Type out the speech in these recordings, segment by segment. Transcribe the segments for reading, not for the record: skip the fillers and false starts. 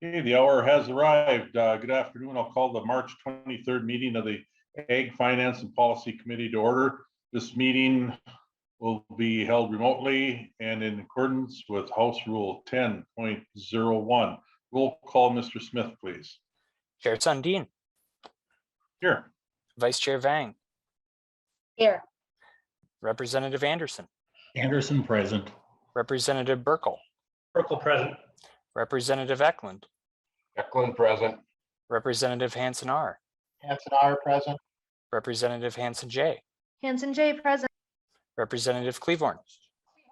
Okay, the hour has arrived. Good afternoon. I'll call the March 23rd meeting of the Ag Finance and Policy Committee to order. This meeting will be held remotely and in accordance with House Rule 10.01. Roll call, Mr. Smith, please. Chair Sundin. Here. Vice Chair Vang. Here. Representative Anderson. Anderson present. Representative Burkle. Burkle present. Representative Eklund. Eklund present. Representative Hansen R. Hansen R present. Representative Hansen J. Hansen J present. Representative Cleavorn.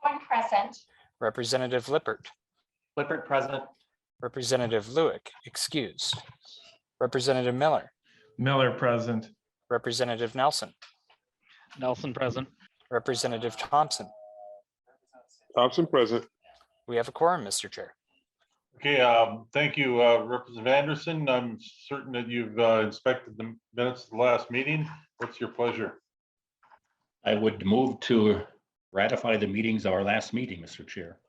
Cleavorn present. Representative Lippert. Lippert present. Representative Lewick, excused. Representative Miller. Miller present. Representative Nelson. Nelson present. Representative Thompson. Thompson present. We have a quorum, Mr. Chair. Okay, thank you, Representative Anderson. I'm certain that you've inspected the minutes of the last meeting. What's your pleasure? I would move to ratify the meetings of our last meeting, Mr. Chair.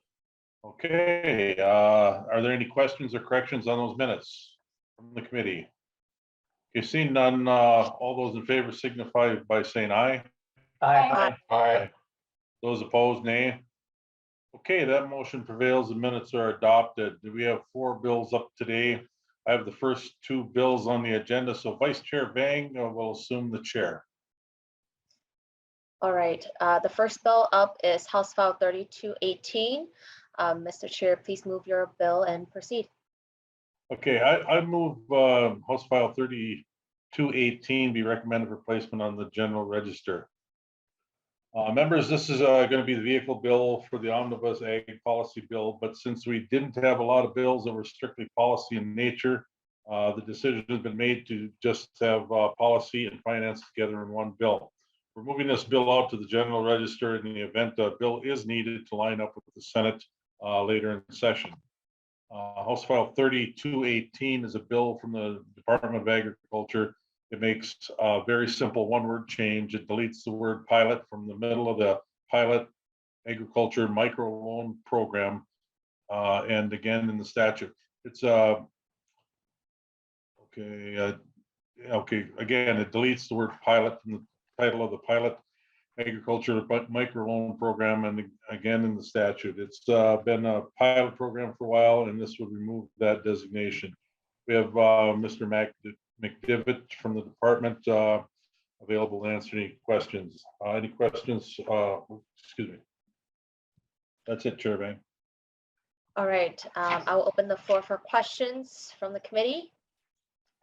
Okay, are there any questions or corrections on those minutes from the committee? Okay, seeing none, all those in favor signify by saying aye. Aye. Aye. Those opposed, nay. Okay, that motion prevails. The minutes are adopted. We have 4 bills up today. I have the first 2 bills on the agenda, so Vice Chair Vang will assume the chair. All right, the first bill up is House File 3218. Mr. Chair, please move your bill and proceed. Okay, I move House File 3218 be recommended for placement on the general register. Members, this is going to be the vehicle bill for the omnibus ag policy bill, but since we didn't have a lot of bills that were strictly policy in nature, the decision has been made to just have policy and finance together in one bill. We're moving this bill out to the general register in the event a bill is needed to line up with the Senate later in the session. House File 3218 is a bill from the Department of Agriculture. It makes a very simple one-word change. It deletes the word pilot from the middle of the pilot agriculture microloan program, and again in the statute. It's okay. Again, it deletes the word pilot from the title of the pilot agriculture microloan program, and again in the statute. It's been a pilot program for a while, and this would remove that designation. We have Mr. McDivitt from the department available to answer any questions. Any questions? Excuse me. That's it, Chair Vang. All right, I will open the floor for questions from the committee.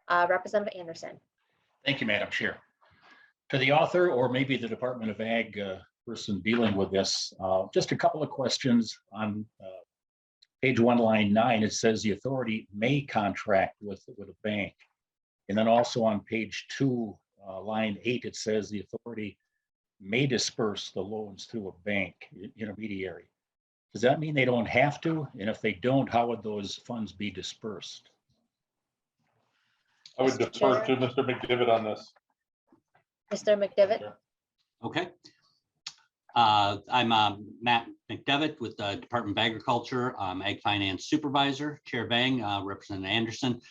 Representative Anderson. Thank you, Madam Chair. To the author, or maybe the Department of Ag person dealing with this, just a couple of questions. On page 1, line 9, it says the authority may contract with a bank. And then also on page 2, line 8, it says the authority may disperse the loans through a bank intermediary. Does that mean they don't have to? And if they don't, how would those funds be dispersed? I would defer to Mr. McDivitt on this. Mr. McDivitt. Okay. I'm Matt McDevitt with the Department of Agriculture, Ag Finance Supervisor, Chair Vang, Representative Anderson.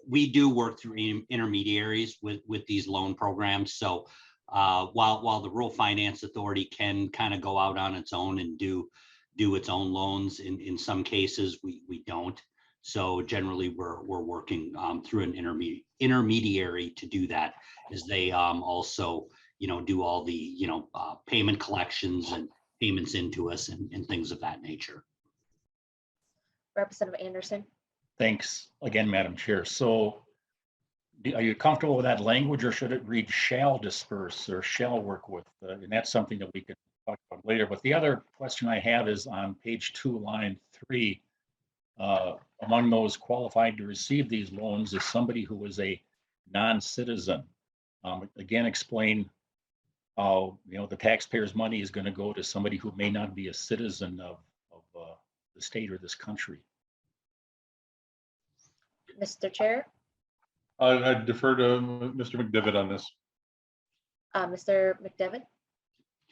We do work through intermediaries with these loan programs. So while the Rural Finance Authority can kind of go out on its own and do its own loans, in some cases we don't. So generally we're working through an intermediary to do that, as they also do all the payment collections and payments into us and things of that nature. Representative Anderson. Thanks again, Madam Chair. So are you comfortable with that language, or should it read shall disperse or shall work with? And that's something that we could talk about later. But the other question I have is on page 2, line 3. Among those qualified to receive these loans is somebody who is a non-citizen. Again, explain how the taxpayers' money is going to go to somebody who may not be a citizen of the state or this country. Mr. Chair. I defer to Mr. McDivitt on this. Mr. McDevitt.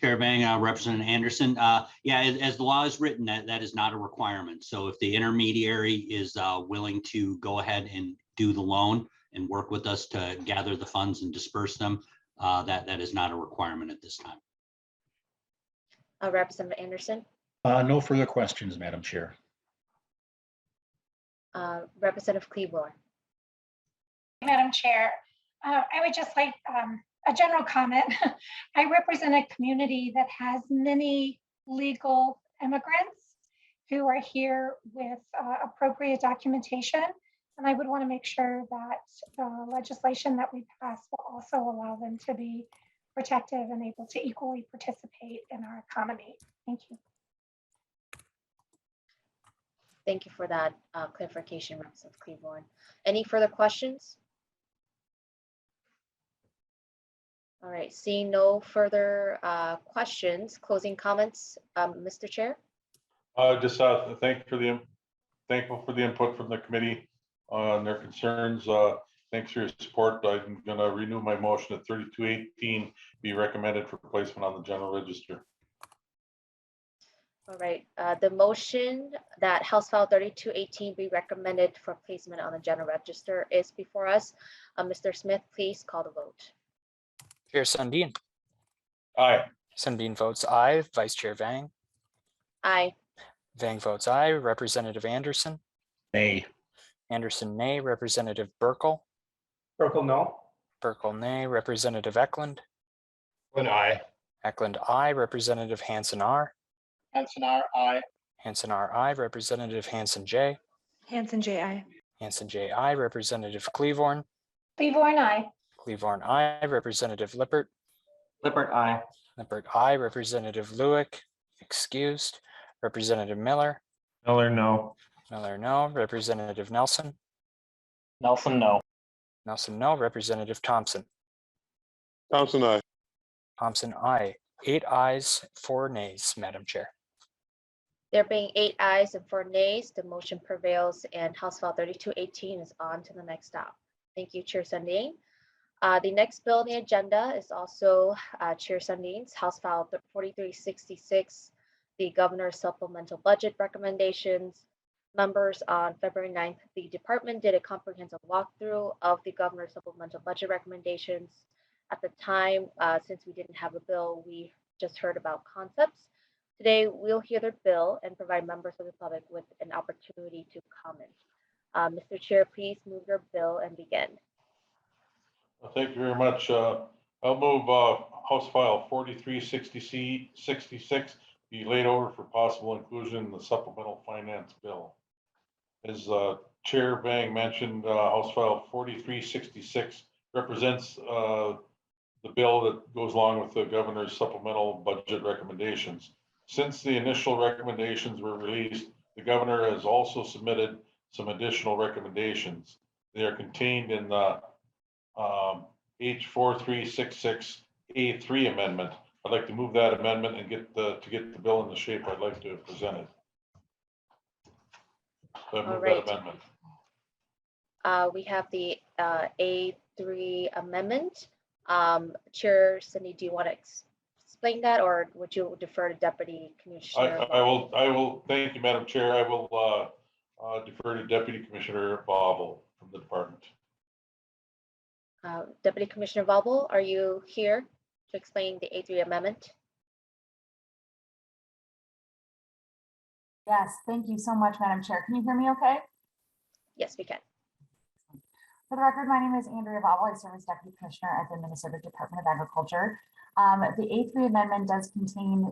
Chair Bang, Representative Anderson. Yeah, as the law is written, that is not a requirement. So if the intermediary is willing to go ahead and do the loan and work with us to gather the funds and disperse them, that is not a requirement at this time. Representative Anderson, No further questions, Madam Chair. Representative Cleaver. Madam Chair, I would just like a general comment. I represent a community that has many legal immigrants who are here with appropriate documentation. And I would want to make sure that the legislation that we pass will also allow them to be protective and able to equally participate in our economy. Thank you. Thank you for that clarification, Representative Cleaver. Any further questions? All right, seeing no further questions, closing comments, Mr. Chair. Just thankful for the input from the committee on their concerns. Thanks for your support. I'm going to renew my motion at 3218 be recommended for placement on the general register. All right, the motion that House File 3218 be recommended for placement on the general register is before us. Mr. Smith, please call the vote. Chair Sundin. Aye. Sundin votes aye. Vice Chair Vang. Aye. Vang votes aye. Representative Anderson. Nay. Anderson, nay. Representative Burkle. Burkle, no. Burkle, nay. Representative Eklund. Eklund, aye. Eklund, aye. Representative Hansen, R. Hanson, aye. Hansen, R, aye. Representative Hansen, J. Hansen, J.I. Hansen, J, aye. Representative Cleavorn. Cleaver, aye. Cleavorn, aye. Representative Lippert. Lippert, aye. Lippert, aye. Representative Luick, excused. Representative Miller. Miller, no. Miller, no. Representative Nelson. Nelson, no. Nelson, no. Representative Thompson. Thompson, aye. Thompson, aye. 8 ayes, 4 nays, Madam Chair. There being 8 ayes and 4 nays, the motion prevails and House File 3218 is on to the next stop. Thank you, Chair Sundin. The next bill on the agenda is also Chair Sundin's House File 4366, the Governor's Supplemental Budget Recommendations. Members, on February 9th, the department did a comprehensive walkthrough of the Governor's Supplemental Budget Recommendations. At the time, since we didn't have a bill, we just heard about concepts. Today, we'll hear the bill and provide members of the public with an opportunity to comment. Mr. Chair, please move your bill and begin. Thank you very much. I'll move House File 4366 be laid over for possible inclusion in the supplemental finance bill. As Chair Bang mentioned, House File 4366 represents the bill that goes along with the governor's supplemental budget recommendations. Since the initial recommendations were released, the governor has also submitted some additional recommendations. They are contained in the H4366A3 amendment. I'd like to move that amendment and get the bill in the shape I'd like to present it. So I move that amendment. We have the A3 amendment. Chair Cindy, do you want to explain that, or would you defer to Deputy Commissioner? I will. Thank you, Madam Chair. I will defer to Deputy Commissioner Bobble from the department. Deputy Commissioner Bobble, are you here to explain the A3 amendment? Yes, thank you so much, Madam Chair. Can you hear me okay? Yes, we can. For the record, my name is Andrea Bobble. I serve as Deputy Commissioner at the Minnesota Department of Agriculture. The A3 amendment does contain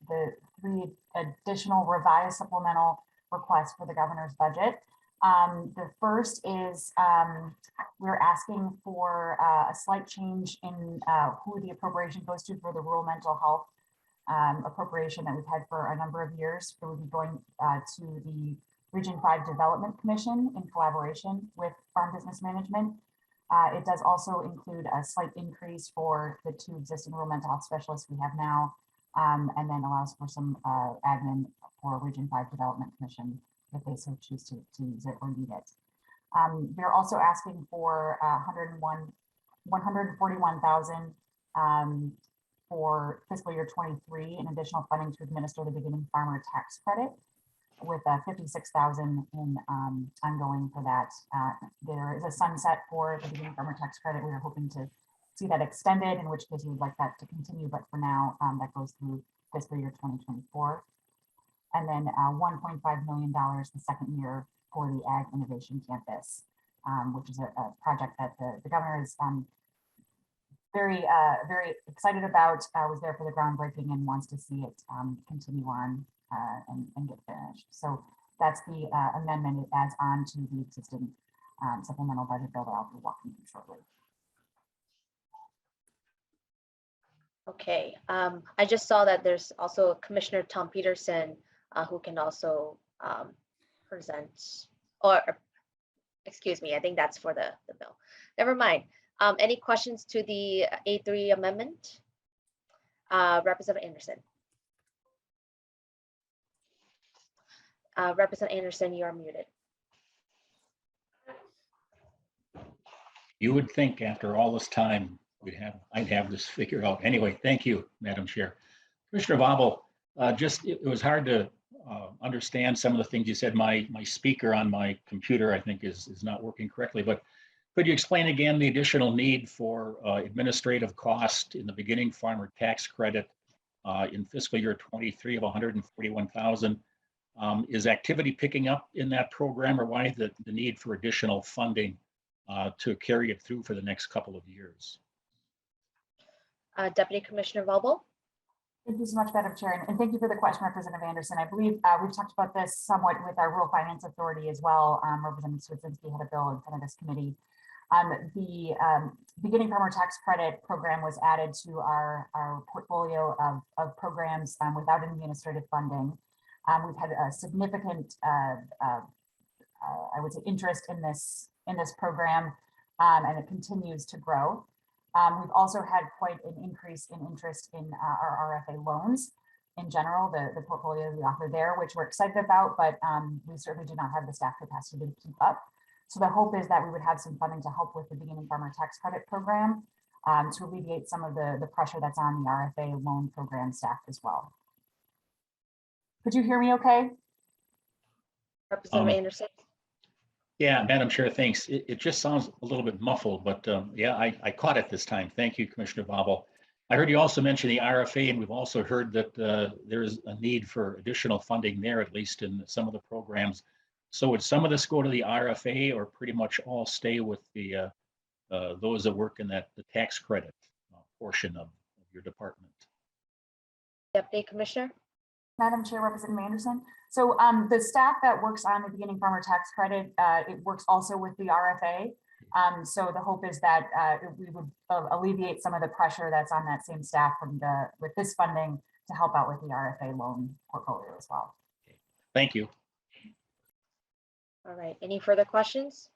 the 3 additional revised supplemental requests for the governor's budget. The first is we're asking for a slight change in who the appropriation goes to for the rural mental health appropriation that we've had for a number of years. It would be going to the Region 5 Development Commission in collaboration with Farm Business Management. It does also include a slight increase for the 2 existing rural mental health specialists we have now, and then allows for some admin for Region 5 Development Commission if they so choose to use it or need it. They're also asking for 141,000 for fiscal year 23, an additional funding to administer the beginning farmer tax credit with 56,000 in ongoing for that. There is a sunset for the beginning farmer tax credit. We are hoping to see that extended, in which case we would like that to continue, but for now, that goes through fiscal year 2024. And then $1.5 million the second year for the Ag Innovation Campus, which is a project that the governor is very excited about, was there for the groundbreaking and wants to see it continue on and get finished. So that's the amendment. It adds on to the existing supplemental budget bill that I'll be walking through shortly. Okay, I just saw that there's also Commissioner Tom Peterson who can also present, or excuse me, I think that's for the bill. Never mind. Any questions to the A3 amendment? Representative Anderson. Representative Anderson, you are muted. You would think after all this time, I'd have this figured out. Anyway, thank you, Madam Chair. Commissioner Vobble, it was hard to understand some of the things you said. My speaker on my computer, I think, is not working correctly, but could you explain again the additional need for administrative cost in the beginning farmer tax credit in fiscal year 23 of 141,000? Is activity picking up in that program, or why the need for additional funding to carry it through for the next couple of years? Deputy Commissioner Vobble. Thank you so much, Madam Chair, and thank you for the question, Representative Anderson. I believe we've talked about this somewhat with our Rural Finance Authority as well. Representative Swedzinski had a bill in front of this committee. The beginning farmer tax credit program was added to our portfolio of programs without administrative funding. We've had a significant, I would say, interest in this program, and it continues to grow. We've also had quite an increase in interest in our RFA loans in general, the portfolio we offer there, which we're excited about, but we certainly do not have the staff capacity to keep up. So the hope is that we would have some funding to help with the beginning farmer tax credit program to alleviate some of the pressure that's on the RFA loan program staff as well. Could you hear me okay? Representative Anderson. Yeah, Madam Chair, thanks. It just sounds a little bit muffled, but yeah, I caught it this time. Thank you, Commissioner Vobble. I heard you also mention the RFA, and we've also heard that there is a need for additional funding there, at least in some of the programs. So would some of this go to the RFA, or pretty much all stay with the those that work in the tax credit portion of your department? Deputy Commissioner. Madam Chair, Representative Anderson. So the staff that works on the beginning farmer tax credit, it works also with the RFA. So the hope is that we would alleviate some of the pressure that's on that same staff with this funding to help out with the RFA loan portfolio as well. Thank you. All right, any further questions?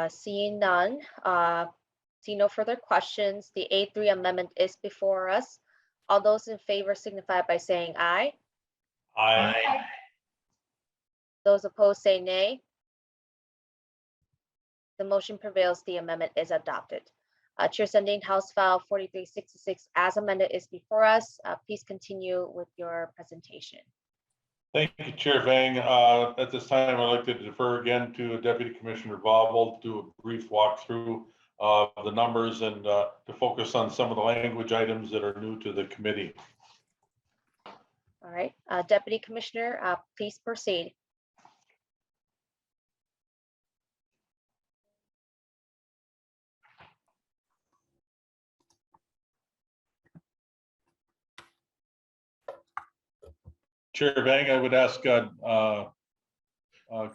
Seeing none, see no further questions, the A3 amendment is before us. All those in favor signify by saying aye. Aye. Those opposed say nay. The motion prevails. The amendment is adopted. Chair Sundin, House File 4366 as amended is before us. Please continue with your presentation. Thank you, Chair Vang. At this time, I'd like to defer again to Deputy Commissioner Vobble to do a brief walkthrough of the numbers and to focus on some of the language items that are new to the committee. All right, Deputy Commissioner, please proceed. Chair Vang, I would ask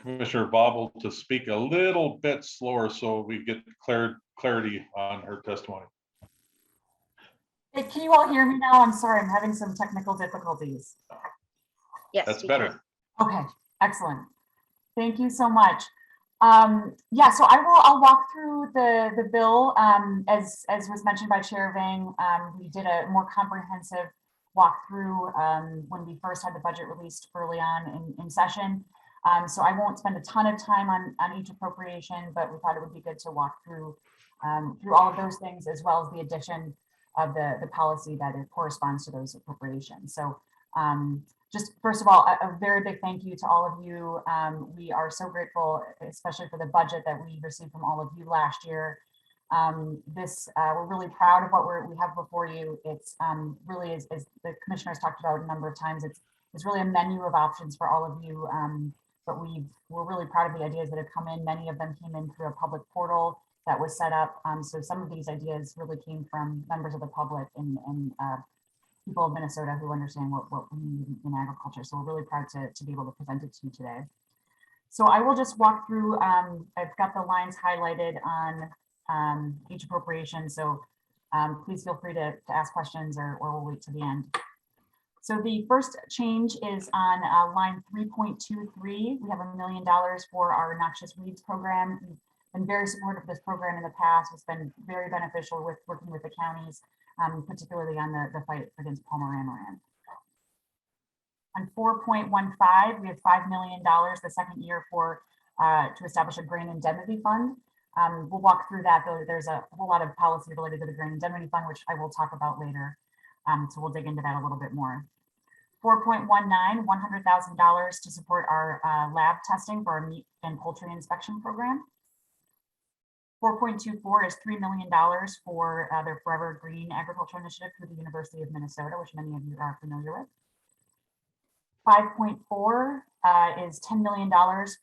Commissioner Vobble to speak a little bit slower so we get clarity on her testimony. Hey, can you all hear me now? I'm sorry, I'm having some technical difficulties. Yes, that's better. Okay, excellent. Thank you so much. Yeah, so I'll walk through the bill. As was mentioned by Chair Vang, we did a more comprehensive walkthrough when we first had the budget released early on in session. So I won't spend a ton of time on each appropriation, but we thought it would be good to walk through through all of those things, as well as the addition of the policy that it corresponds to those appropriations. So just first of all, a very big thank you to all of you. We are so grateful, especially for the budget that we received from all of you last year. We're really proud of what we have before you. It's really, as the commissioners talked about a number of times, it's really a menu of options for all of you. But we're really proud of the ideas that have come in. Many of them came in through a public portal that was set up. So some of these ideas really came from members of the public and people of Minnesota who understand what we need in agriculture. So we're really proud to be able to present it to you today. So I will just walk through, I've got the lines highlighted on each appropriation. So please feel free to ask questions or we'll wait to the end. So the first change is on line 3.23. We have $1 million for our noxious weeds program. We've been very supportive of this program in the past. It's been very beneficial with working with the counties, particularly on the fight against palmer amaranth. On 4.15, we have $5 million the second year for to establish a grain indemnity fund. We'll walk through that, though. There's a whole lot of policy related to the grain indemnity fund, which I will talk about later. So we'll dig into that a little bit more. 4.19, $100,000 to support our lab testing for our meat and poultry inspection program. 4.24 is $3 million for their Forever Green Agriculture Initiative through the University of Minnesota, which many of you are familiar with. 5.4 is $10 million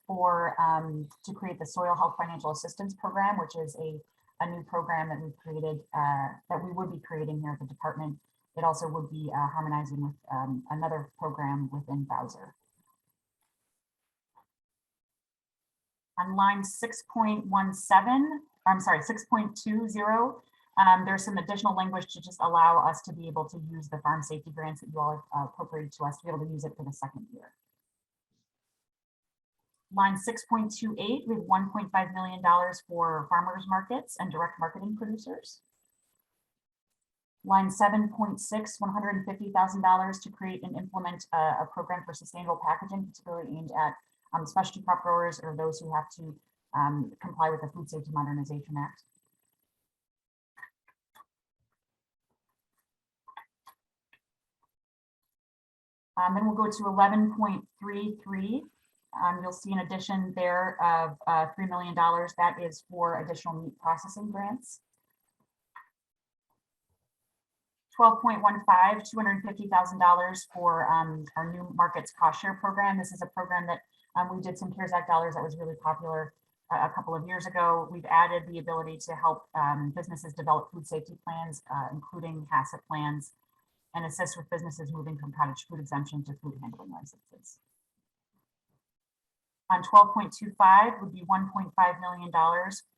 for to create the Soil Health Financial Assistance Program, which is a new program that we've created, that we would be creating here at the department. It also would be harmonizing with another program within Bowser. On line 6.17, I'm sorry, 6.20, there's some additional language to just allow us to be able to use the farm safety grants that you all have appropriated to us to be able to use it for the second year. Line 6.28, we have $1.5 million for farmers markets and direct marketing producers. Line 7.6, $150,000 to create and implement a program for sustainable packaging, particularly aimed at specialty crop growers or those who have to comply with the Food Safety Modernization Act. Then we'll go to 11.33. You'll see an addition there of $3 million. That is for additional meat processing grants. 12.15, $250,000 for our new markets cost share program. This is a program that we did some CARES Act dollars that was really popular a couple of years ago. We've added the ability to help businesses develop food safety plans, including HACCP plans, and assist with businesses moving from cottage food exemption to food handling licenses. On 12.25 would be $1.5 million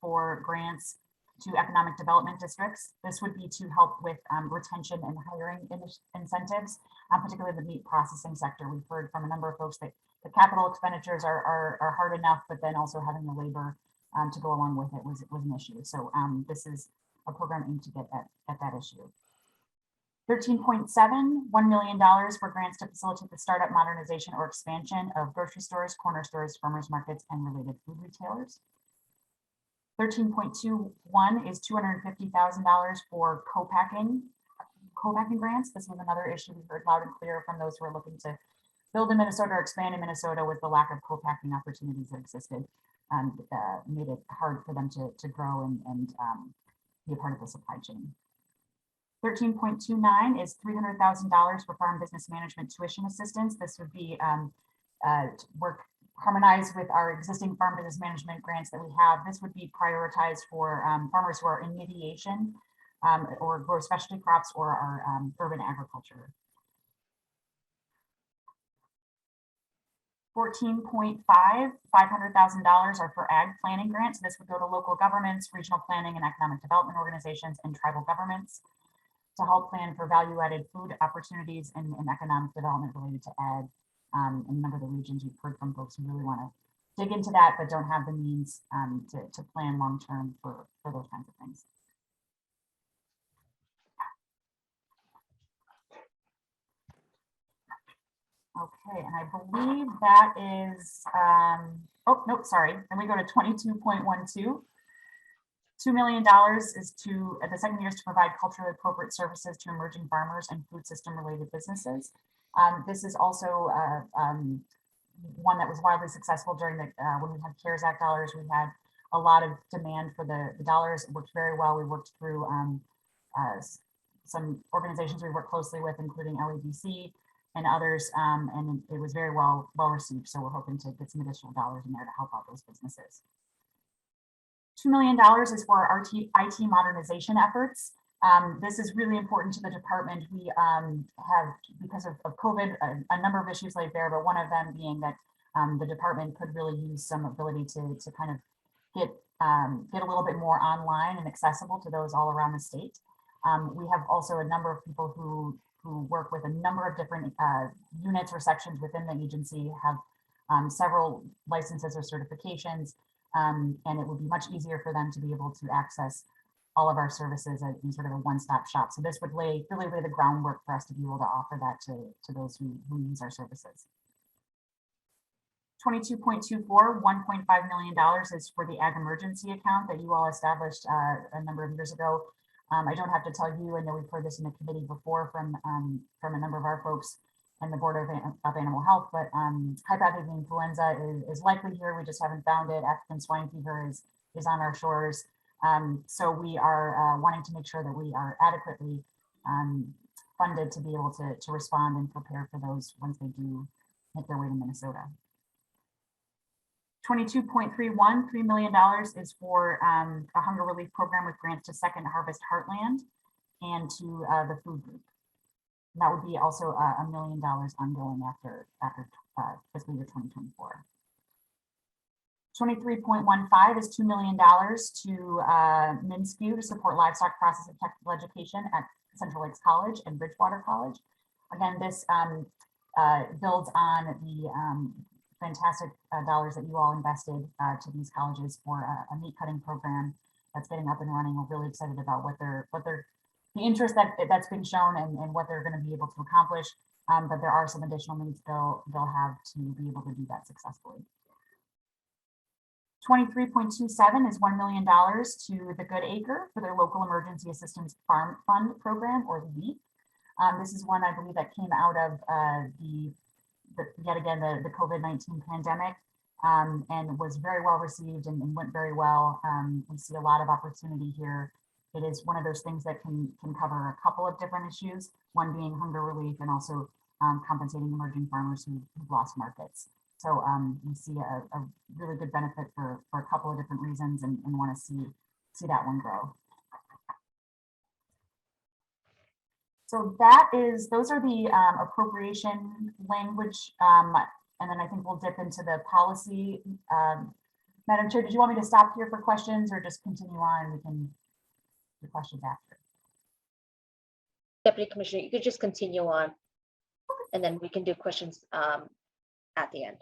for grants to economic development districts. This would be to help with retention and hiring incentives, particularly the meat processing sector. We've heard from a number of folks that the capital expenditures are hard enough, but then also having the labor to go along with it was an issue. So this is a program aimed to get at that issue. 13.7, $1 million for grants to facilitate the startup, modernization, or expansion of grocery stores, corner stores, farmers markets, and related food retailers. 13.21 is $250,000 for co-packing grants. This was another issue we heard loud and clear from those who are looking to build in Minnesota or expand in Minnesota with the lack of co-packing opportunities that existed. Made it hard for them to grow and be a part of the supply chain. 13.29 is $300,000 for farm business management tuition assistance. This would be harmonized with our existing farm business management grants that we have. This would be prioritized for farmers who are in mediation or grow specialty crops or are urban agriculture. 14.5, $500,000 are for ag planning grants. This would go to local governments, regional planning and economic development organizations, and tribal governments to help plan for value-added food opportunities and economic development related to ag. In a number of the regions, we've heard from folks who really want to dig into that, but don't have the means to plan long-term for those kinds of things. Okay, and I believe that is, oh, no, sorry. Then we go to 22.12. $2 million is to, the second year is to provide culturally appropriate services to emerging farmers and food system related businesses. This is also one that was wildly successful during the, when we had CARES Act dollars. We had a lot of demand for the dollars. It worked very well. We worked through some organizations we work closely with, including LEDC and others, and it was very well received. So we're hoping to get some additional dollars in there to help out those businesses. $2 million is for our IT modernization efforts. This is really important to the department. We have, because of COVID, a number of issues laid bare, but one of them being that the department could really use some ability to kind of get a little bit more online and accessible to those all around the state. We have also a number of people who work with a number of different units or sections within the agency, have several licenses or certifications, and it would be much easier for them to be able to access all of our services in sort of a one-stop shop. So this would really lay the groundwork for us to be able to offer that to those who use our services. 22.24, $1.5 million is for the ag emergency account that you all established a number of years ago. I don't have to tell you, I know we've heard this in the committee before from a number of our folks and the Board of Animal Health, but high-path avian influenza is likely here. We just haven't found it. African swine fever is on our shores. So we are wanting to make sure that we are adequately funded to be able to respond and prepare for those once they do make their way to Minnesota. 22.31, $3 million is for a hunger relief program with grants to Second Harvest Heartland and to the food group. And that would be also $1 million ongoing after fiscal year 2024. 23.15 is $2 million to MINSCU to support livestock process and technical education at Central Lakes College and Bridgewater College. Again, this builds on the fantastic dollars that you all invested to these colleges for a meat cutting program that's getting up and running. We're really excited about the interest that's been shown and what they're going to be able to accomplish. But there are some additional needs they'll have to be able to do that successfully. 23.27 is $1 million to the Good Acre for their local emergency assistance farm fund program, or the LEAP. This is one I believe that came out of yet again the COVID-19 pandemic, and was very well received and went very well. We see a lot of opportunity here. It is one of those things that can cover a couple of different issues, one being hunger relief and also compensating emerging farmers who've lost markets. So we see a really good benefit for a couple of different reasons, and want to see that one grow. So those are the appropriation language, and then I think we'll dip into the policy. Madam Chair, did you want me to stop here for questions or just continue on? We can do questions after. Deputy Commissioner, you could just continue on, and then we can do questions at the end.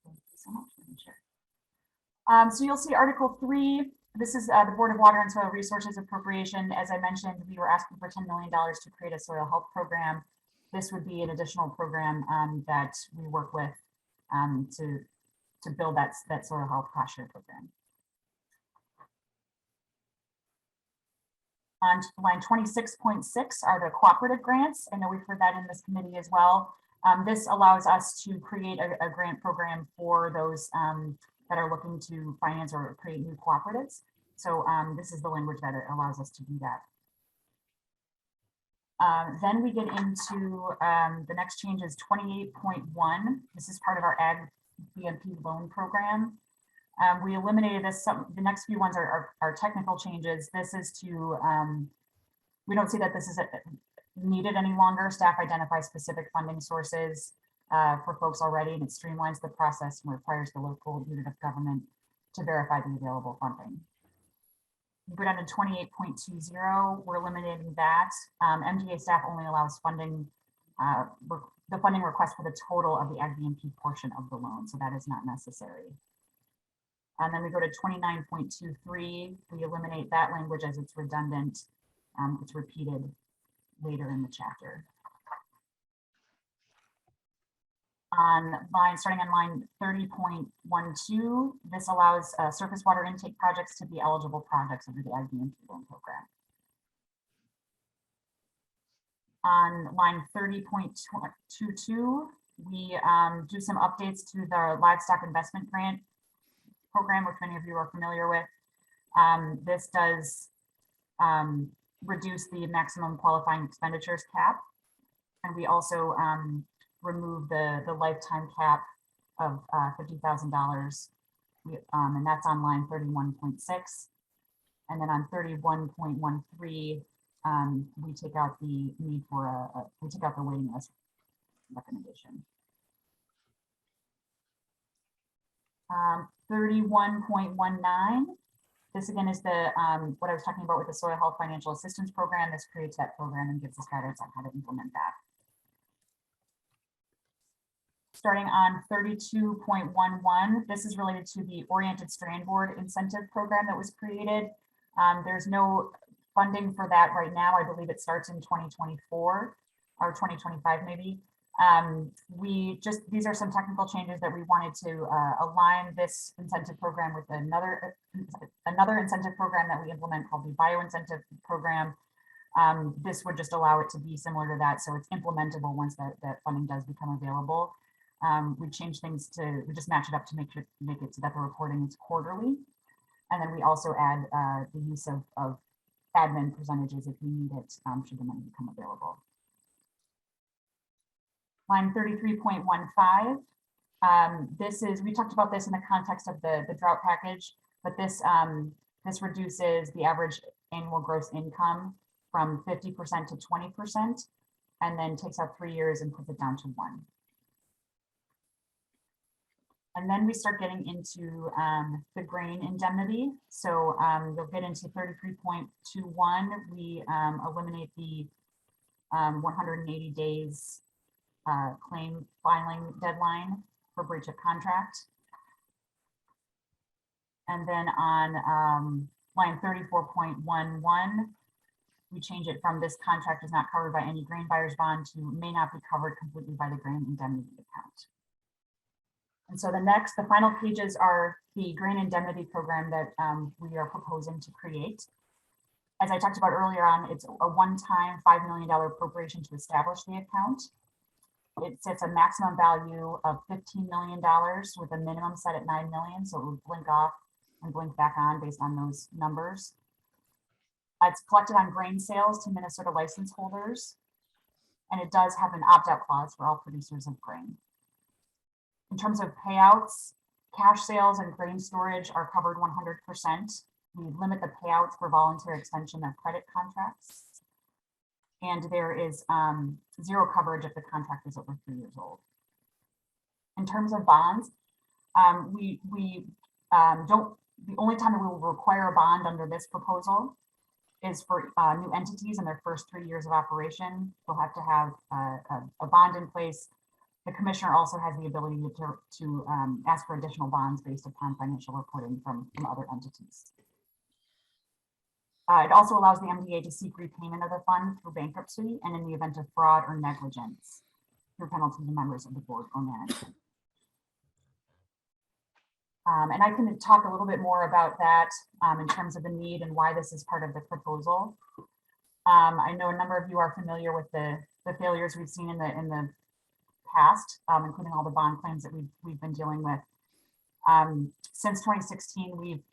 Thank you so much, Madam Chair. So you'll see Article 3. This is the Board of Water and Soil Resources appropriation. As I mentioned, we were asking for $10 million to create a soil health program. This would be an additional program that we work with to build that soil health cost share program. On line 26.6 are the cooperative grants. I know we've heard that in this committee as well. This allows us to create a grant program for those that are looking to finance or create new cooperatives. So this is the language that it allows us to do that. Then we get into the next change is 28.1. This is part of our Ag BMP loan program. We eliminated this. The next few ones are technical changes. This is to, we don't see that this is needed any longer. Staff identify specific funding sources for folks already, and it streamlines the process and requires the local unit of government to verify the available funding. We go down to 28.20, we're eliminating that. MGA staff only allows funding, the funding request for the total of the Ag BMP portion of the loan, so that is not necessary. And then we go to 29.23, we eliminate that language as it's redundant. It's repeated later in the chapter. Starting on line 30.12, this allows surface water intake projects to be eligible projects under the IBM loan program. On line 30.22, we do some updates to the livestock investment grant program, which many of you are familiar with. This does reduce the maximum qualifying expenditures cap. And we also remove the lifetime cap of $50,000. And that's on line 31.6. And then on 31.13, we take out the need for we take out the waiting list recommendation. 31.19. This again is the what I was talking about with the Soil Health Financial Assistance Program. This creates that program and gives us guidance on how to implement that. Starting on 32.11, this is related to the Oriented Strand Board Incentive Program that was created. There's no funding for that right now. I believe it starts in 2024 or 2025 maybe. These are some technical changes that we wanted to align this incentive program with another incentive program that we implement called the Bio Incentive Program. This would just allow it to be similar to that, so it's implementable once that funding does become available. We change things we just match it up to make it so that the reporting is quarterly. And then we also add the use of admin percentages if we need it, should the money become available. Line 33.15. We talked about this in the context of the drought package, but this reduces the average annual gross income from 50% to 20%, and then takes out 3 years and puts it down to 1. And then we start getting into the grain indemnity. So you'll get into 33.21. We eliminate the 180 days claim filing deadline for breach of contract. And then on line 34.11, we change it from this contract is not covered by any grain buyer's bond to may not be covered completely by the grain indemnity account. And so the final pages are the grain indemnity program that we are proposing to create. As I talked about earlier on, it's a one-time $5 million appropriation to establish the account. It sets a maximum value of $15 million with a minimum set at $9 million. So it would blink off and blink back on based on those numbers. It's collected on grain sales to Minnesota license holders. And it does have an opt-out clause for all producers of grain. In terms of payouts, cash sales and grain storage are covered 100%. We limit the payouts for voluntary extension of credit contracts. And there is zero coverage if the contract is over 3 years old. In terms of bonds, the only time that we will require a bond under this proposal is for new entities in their first 3 years of operation. They'll have to have a bond in place. The commissioner also has the ability to ask for additional bonds based upon financial reporting from other entities. It also allows the MDA to seek repayment of the fund through bankruptcy and in the event of fraud or negligence through penalty to members of the board or management. And I can talk a little bit more about that in terms of the need and why this is part of the proposal. I know a number of you are familiar with the failures we've seen in the past, including all the bond claims that we've been dealing with. Since 2016, we've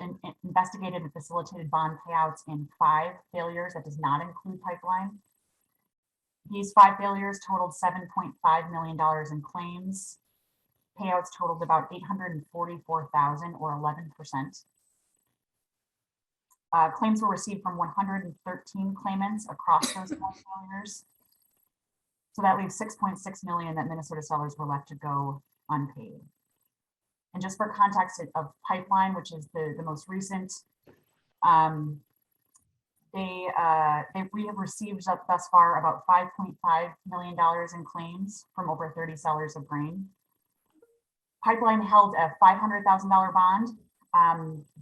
investigated and facilitated bond payouts in 5 failures. That does not include pipeline. These 5 failures totaled $7.5 million in claims. Payouts totaled about $844,000 or 11%. Claims were received from 113 claimants across those 5 failures. So that leaves $6.6 million that Minnesota sellers were left to go unpaid. And just for context of pipeline, which is the most recent, we have received thus far about $5.5 million in claims from over 30 sellers of grain. Pipeline held a $500,000 bond,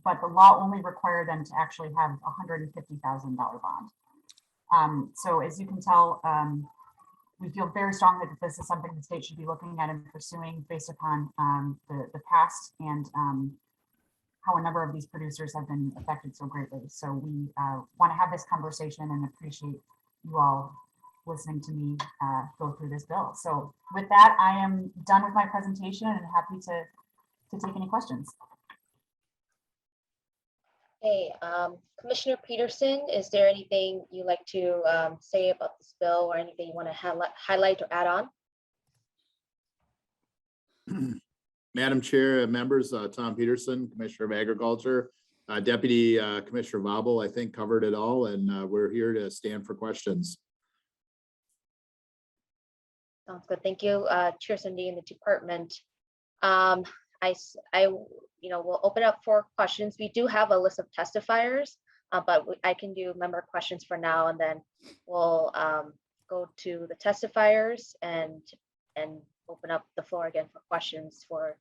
but the law only required them to actually have a $150,000 bond. So as you can tell, we feel very strongly that this is something the state should be looking at and pursuing based upon the past and how a number of these producers have been affected so greatly. So we want to have this conversation and appreciate you all listening to me go through this bill. So with that, I am done with my presentation and happy to take any questions. Hey, Commissioner Peterson, is there anything you'd like to say about this bill or anything you want to highlight or add on? Madam Chair, members, Tom Peterson, Commissioner of Agriculture, Deputy Commissioner Vobble, I think covered it all, and we're here to stand for questions. Sounds good. Thank you, Chair Sundin and the department. We'll open up for questions. We do have a list of testifiers, but I can do member questions for now, and then we'll go to the testifiers and open up the floor again for questions for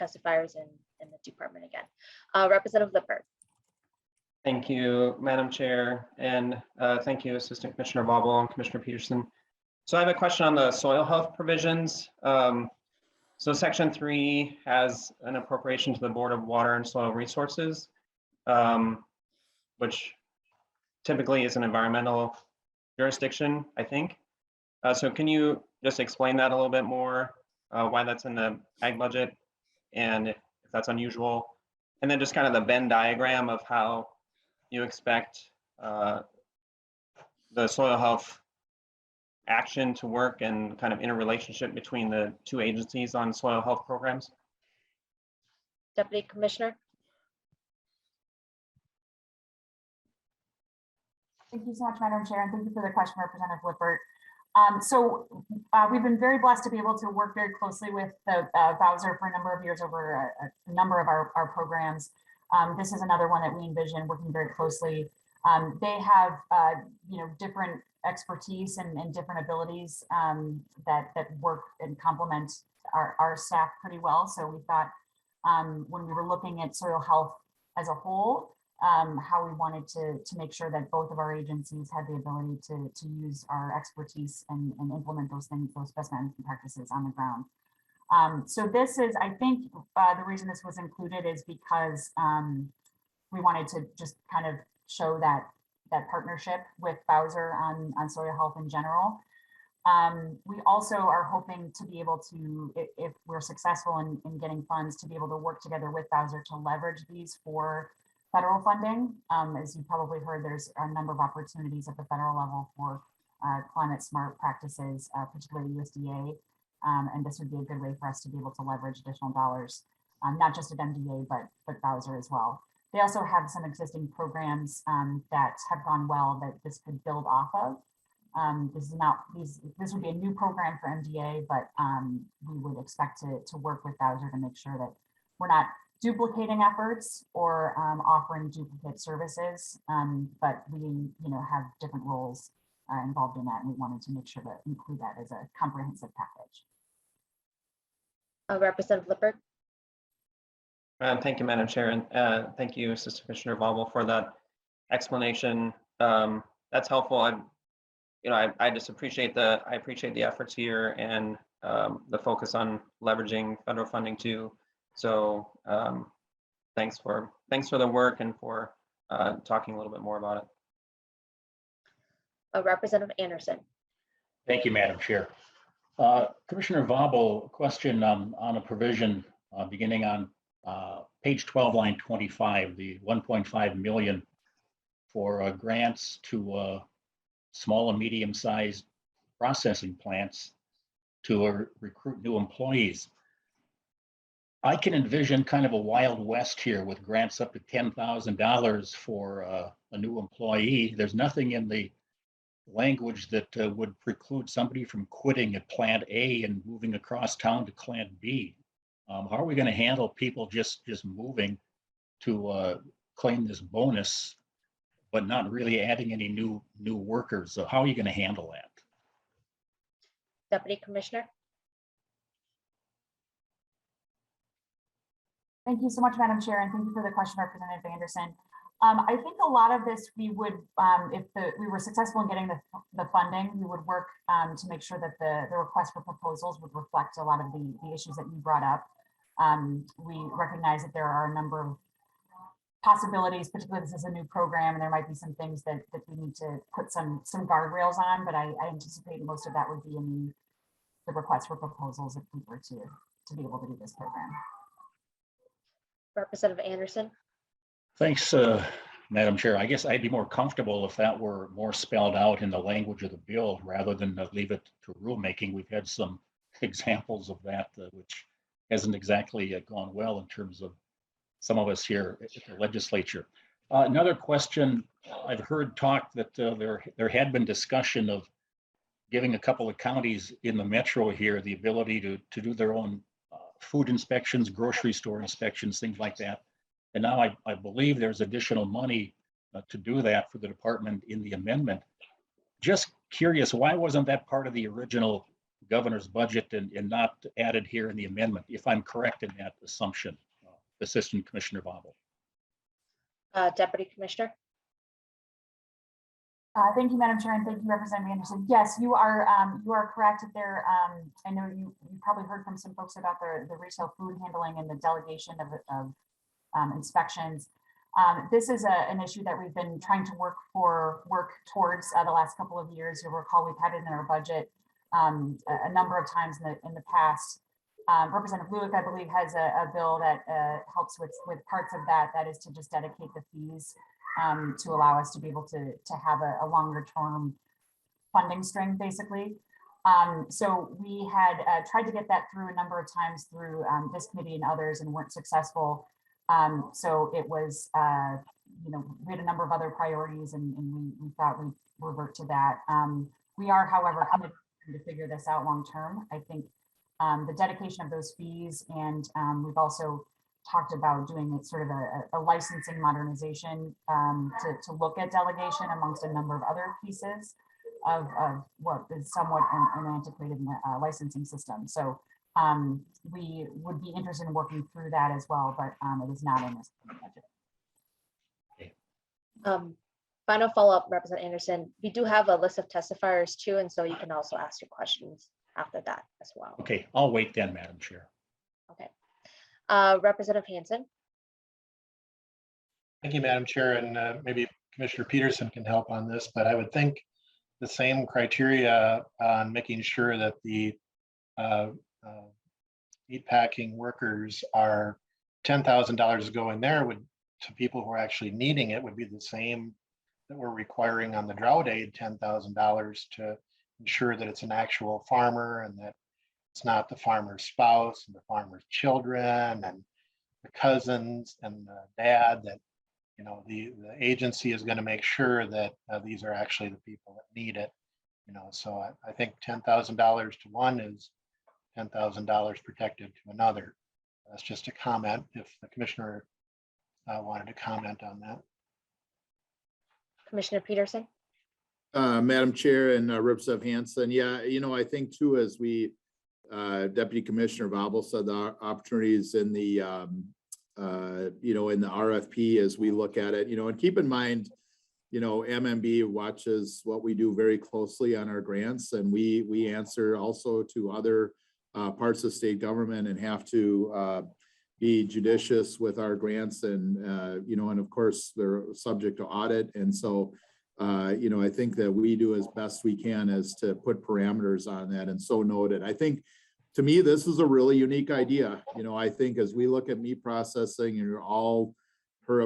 testifiers and the department again. Representative Lippert. Thank you, Madam Chair, and thank you, Assistant Commissioner Vobble and Commissioner Peterson. So I have a question on the soil health provisions. So Section 3 has an appropriation to the Board of Water and Soil Resources, which typically is an environmental jurisdiction, I think. So can you just explain that a little bit more, why that's in the ag budget and if that's unusual? And then just kind of the Venn diagram of how you expect the soil health action to work and kind of interrelationship between the two agencies on soil health programs. Deputy Commissioner. Thank you so much, Madam Chair, and thank you for the question, Representative Lippert. We've been very blessed to be able to work very closely with the Bowser for a number of years over a number of our programs. This is another one that we envision working very closely. They have different expertise and different abilities that work and complement our staff pretty well. So we thought when we were looking at soil health as a whole, how we wanted to make sure that both of our agencies had the ability to use our expertise and implement those things, those best management practices on the ground. So this is, I think, the reason this was included is because we wanted to just kind of show that partnership with Bowser on soil health in general. We also are hoping to be able to, if we're successful in getting funds, to be able to work together with Bowser to leverage these for federal funding. As you probably heard, there's a number of opportunities at the federal level for climate smart practices, particularly USDA. And this would be a good way for us to be able to leverage additional dollars, not just at MDA, but Bowser as well. They also have some existing programs that have gone well that this could build off of. This would be a new program for MDA, but we would expect to work with Bowser to make sure that we're not duplicating efforts or offering duplicate services, but we have different roles involved in that, and we wanted to make sure to include that as a comprehensive package. Representative Lippert. Thank you, Madam Chair, and thank you, Assistant Commissioner Vobble, for that explanation. That's helpful. I just appreciate the efforts here and the focus on leveraging federal funding too. So thanks for the work and for talking a little bit more about it. Representative Anderson. Thank you, Madam Chair. Commissioner Vobble, question on a provision beginning on page 12, line 25, the 1.5 million for grants to small and medium-sized processing plants to recruit new employees. I can envision kind of a Wild West here with grants up to $10,000 for a new employee. There's nothing in the language that would preclude somebody from quitting at plant A and moving across town to plant B. How are we going to handle people just moving to claim this bonus, but not really adding any new workers? So how are you going to handle that? Deputy Commissioner. Thank you so much, Madam Chair, and thank you for the question, Representative Anderson. I think a lot of this we would, if we were successful in getting the funding, we would work to make sure that the request for proposals would reflect a lot of the issues that you brought up. We recognize that there are a number of possibilities, particularly this is a new program and there might be some things that we need to put some guardrails on, but I anticipate most of that would be in the request for proposals if we were to be able to do this program. Representative Anderson. Thanks, Madam Chair. I guess I'd be more comfortable if that were more spelled out in the language of the bill rather than leave it to rulemaking. We've had some examples of that, which hasn't exactly gone well in terms of some of us here at the legislature. Another question, I've heard talk that there had been discussion of giving a couple of counties in the metro here the ability to do their own food inspections, grocery store inspections, things like that. And now I believe there's additional money to do that for the department in the amendment. Just curious, why wasn't that part of the original governor's budget and not added here in the amendment, if I'm correct in that assumption, Assistant Commissioner Vobble? Deputy Commissioner. Thank you, Madam Chair, and thank you, Representative Anderson. Yes, you are correct that there. I know you probably heard from some folks about the retail food handling and the delegation of inspections. This is an issue that we've been trying to work towards the last couple of years. You'll recall we've had it in our budget a number of times in the past. Representative Lewick, I believe, has a bill that helps with parts of that. That is to just dedicate the fees to allow us to be able to have a longer term funding string, basically. So we had tried to get that through a number of times through this committee and others and weren't successful. So it was, we had a number of other priorities and we thought we'd revert to that. We are, however, committed to figure this out long term. I think the dedication of those fees, and we've also talked about doing it sort of a licensing modernization to look at delegation amongst a number of other pieces of what is somewhat an antiquated licensing system. So we would be interested in working through that as well, but it is not in this budget. Final follow-up, Representative Anderson. We do have a list of testifiers too, and so you can also ask your questions after that as well. Okay, I'll wait then, Madam Chair. Okay. Representative Hansen. Thank you, Madam Chair, and maybe Commissioner Peterson can help on this, but I would think the same criteria on making sure that the meat packing workers are $10,000 going there to people who are actually needing it would be the same that we're requiring on the drought aid, $10,000 to ensure that it's an actual farmer and that it's not the farmer's spouse and the farmer's children and the cousins and the dad, that the agency is going to make sure that these are actually the people that need it. So I think $10,000 to one is $10,000 protected to another. That's just a comment if the commissioner wanted to comment on that. Commissioner Peterson. Madam Chair and Representative Hansen, yeah, I think too, as we Deputy Commissioner Vobble said, the opportunities in the in the RFP as we look at it, and keep in mind, MMB watches what we do very closely on our grants, and we answer also to other parts of state government and have to be judicious with our grants, and and of course they're subject to audit, and so I think that we do as best we can as to put parameters on that, and so noted. I think to me this is a really unique idea. I think as we look at meat processing, and you're all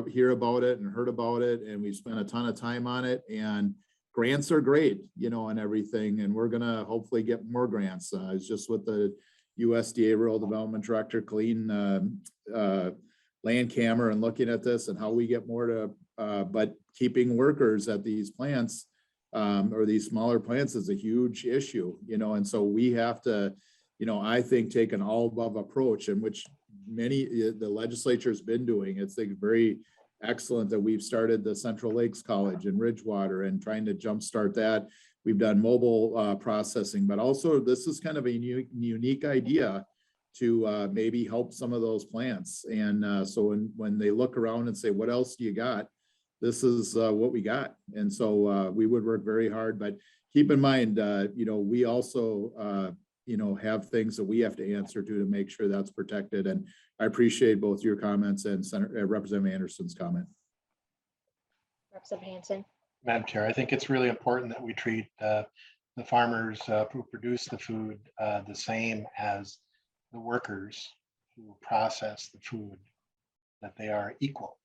hear about it and heard about it, and we've spent a ton of time on it, and grants are great, and everything, and we're gonna hopefully get more grants. It's just with the USDA Rural Development Director Colleen Landcamer and looking at this and how we get more to, but keeping workers at these plants or these smaller plants is a huge issue, and so we have to, I think, take an all above approach, in which the legislature has been doing. It's very excellent that we've started the Central Lakes College in Ridgewater and trying to jumpstart that. We've done mobile processing, but also this is kind of a unique idea to maybe help some of those plants. And so when they look around and say, what else do you got? this is what we got. And so we would work very hard, but keep in mind, we also, have things that we have to answer to make sure that's protected. And I appreciate both your comments and Representative Anderson's comment. Representative Hansen. Madam Chair, I think it's really important that we treat the farmers who produce the food the same as the workers who process the food, that they are equal.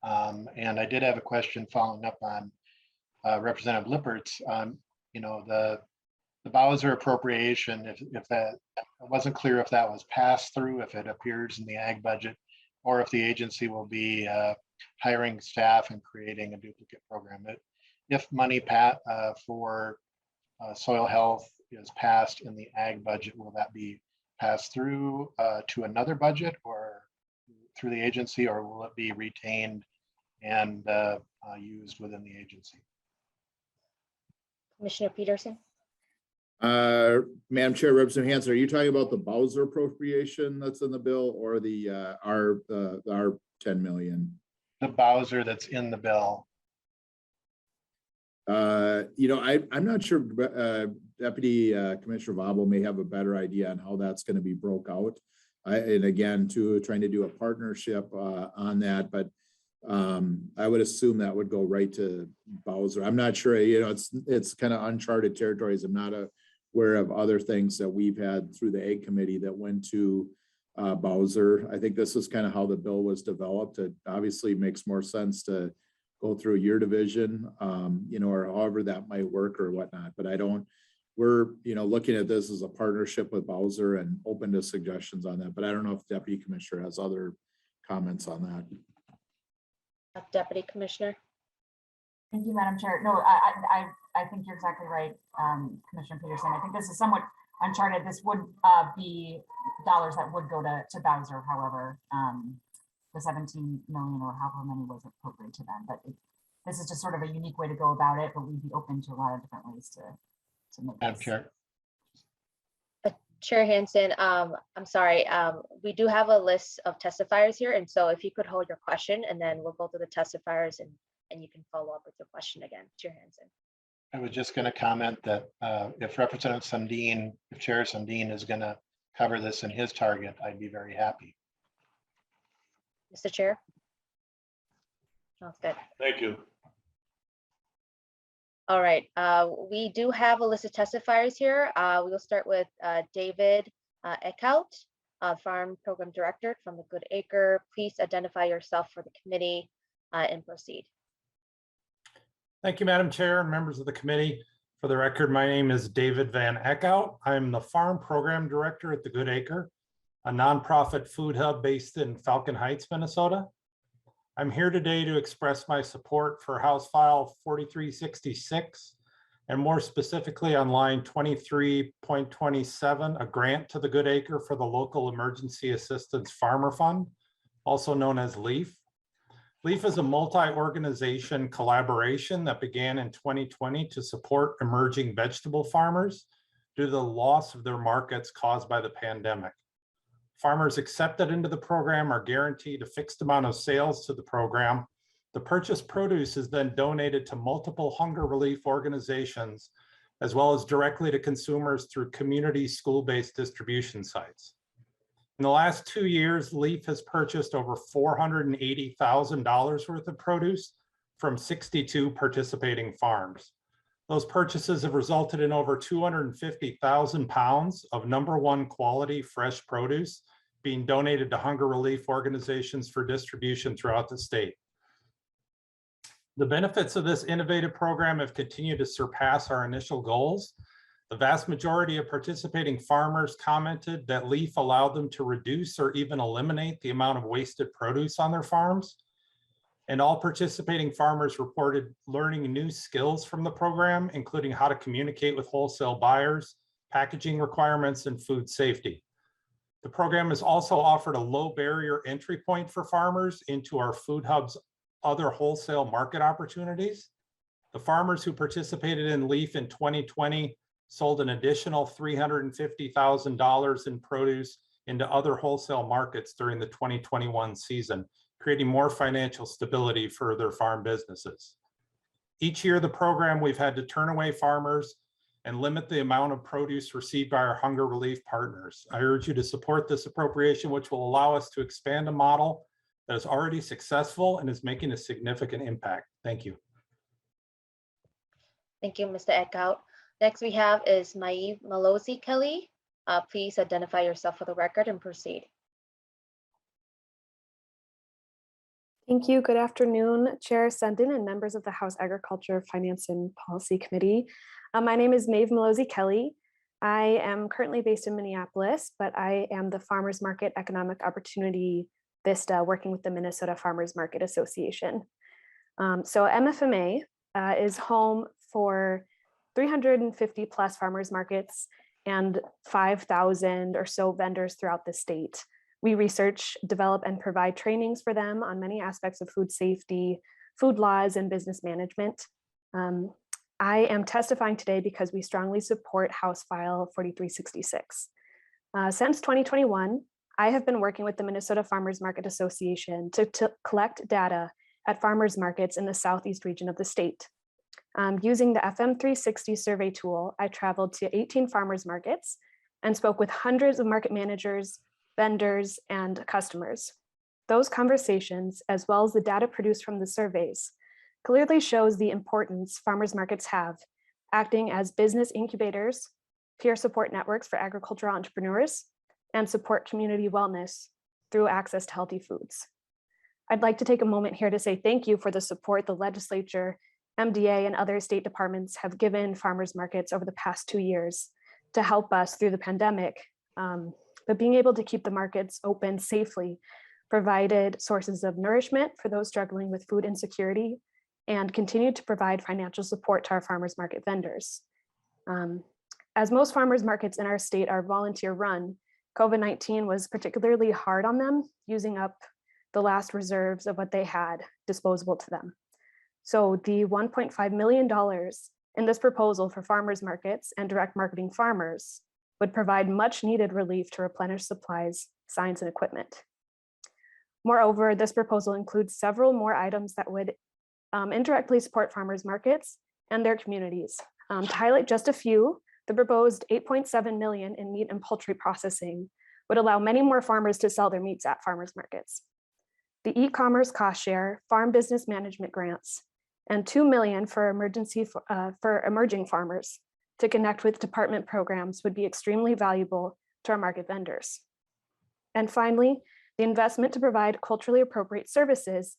And I did have a question following up on Representative Lippert's on, the Bowser appropriation, if that, it wasn't clear if that was passed through, if it appears in the ag budget, or if the agency will be hiring staff and creating a duplicate program. If money for soil health is passed in the ag budget, will that be passed through to another budget or through the agency, or will it be retained and used within the agency? Commissioner Peterson. Madam Chair, Representative Hansen, are you talking about the Bowser appropriation that's in the bill, or the our 10 million? The Bowser that's in the bill. I'm not sure. Deputy Commissioner Vobble may have a better idea on how that's going to be broke out. And again, trying to do a partnership on that, but I would assume that would go right to Bowser. I'm not sure. It's kind of uncharted territories. I'm not aware of other things that we've had through the Ag Committee that went to Bowser. I think this is kind of how the bill was developed. It obviously makes more sense to go through your division, or however that might work or whatnot. But we're looking at this as a partnership with Bowser and open to suggestions on that. But I don't know if Deputy Commissioner has other comments on that. Deputy Commissioner. Thank you, Madam Chair. No, I think you're exactly right, Commissioner Peterson. I think this is somewhat uncharted. This would be dollars that would go to Bowser. However, the 17 million or however many was appropriate to them. But this is just sort of a unique way to go about it. But we'd be open to a lot of different ways to make Madam this. Chair. Chair Hansen, I'm sorry, we do have a list of testifiers here, and so if you could hold your question, and then we'll go to the testifiers, and you can follow up with your question again, Chair Hansen. I was just going to comment that if Representative Sundin, if Chair Sundin is going to cover this in his target, I'd be very happy. Mr. Chair? Sounds good. Thank you. All right, we do have a list of testifiers here. We'll start with David Eckhout, Farm Program Director from the Good Acre. Please identify yourself for the committee and proceed. Thank you, Madam Chair and members of the committee. For the record, my name is David Van Eckhout. I'm the Farm Program Director at the Good Acre, a nonprofit food hub based in Falcon Heights, Minnesota. I'm here today to express my support for House File 4366, and more specifically on line 23.27, a grant to the Good Acre for the Local Emergency Assistance Farmer Fund, also known as LEAF. LEAF is a multi-organization collaboration that began in 2020 to support emerging vegetable farmers due to the loss of their markets caused by the pandemic. Farmers accepted into the program are guaranteed a fixed amount of sales to the program. The purchased produce is then donated to multiple hunger relief organizations, as well as directly to consumers through community school-based distribution sites. In the last 2 years, LEAF has purchased over $480,000 worth of produce from 62 participating farms. Those purchases have resulted in over 250,000 pounds of #1 quality fresh produce being donated to hunger relief organizations for distribution throughout the state. The benefits of this innovative program have continued to surpass our initial goals. The vast majority of participating farmers commented that LEAF allowed them to reduce or even eliminate the amount of wasted produce on their farms. And all participating farmers reported learning new skills from the program, including how to communicate with wholesale buyers, packaging requirements, and food safety. The program has also offered a low barrier entry point for farmers into our food hub's other wholesale market opportunities. The farmers who participated in LEAF in 2020 sold an additional $350,000 in produce into other wholesale markets during the 2021 season, creating more financial stability for their farm businesses. Each year, the program, we've had to turn away farmers and limit the amount of produce received by our hunger relief partners. I urge you to support this appropriation, which will allow us to expand a model that is already successful and is making a significant impact. Thank you. Thank you, Mr. Eckhout. Next we have is Maeve Malosi Kelly. Please identify yourself for the record and proceed. Thank you. Good afternoon, Chair Sundin and members of the House Agriculture, Finance and Policy Committee. My name is Maeve Malosi Kelly. I am currently based in Minneapolis, but I am the Farmers Market Economic Opportunity Vista working with the Minnesota Farmers Market Association. So MFMA is home for 350 plus farmers markets and 5,000 or so vendors throughout the state. We research, develop, and provide trainings for them on many aspects of food safety, food laws, and business management. I am testifying today because we strongly support House File 4366. Since 2021, I have been working with the Minnesota Farmers Market Association to collect data at farmers markets in the southeast region of the state. Using the FM360 survey tool, I traveled to 18 farmers markets and spoke with hundreds of market managers, vendors, and customers. Those conversations, as well as the data produced from the surveys, clearly shows the importance farmers markets have, acting as business incubators, peer support networks for agricultural entrepreneurs, and support community wellness through access to healthy foods. I'd like to take a moment here to say thank you for the support the legislature, MDA, and other state departments have given farmers markets over the past 2 years to help us through the pandemic. But being able to keep the markets open safely provided sources of nourishment for those struggling with food insecurity and continued to provide financial support to our farmers market vendors. As most farmers markets in our state are volunteer run, COVID-19 was particularly hard on them, using up the last reserves of what they had disposable to them. So the $1.5 million in this proposal for farmers markets and direct marketing farmers would provide much needed relief to replenish supplies, signs, and equipment. Moreover, this proposal includes several more items that would indirectly support farmers markets and their communities. To highlight just a few, the proposed $8.7 million in meat and poultry processing would allow many more farmers to sell their meats at farmers markets. The e-commerce cost share, farm business management grants, and $2 million for emerging farmers to connect with department programs would be extremely valuable to our market vendors. And finally, the investment to provide culturally appropriate services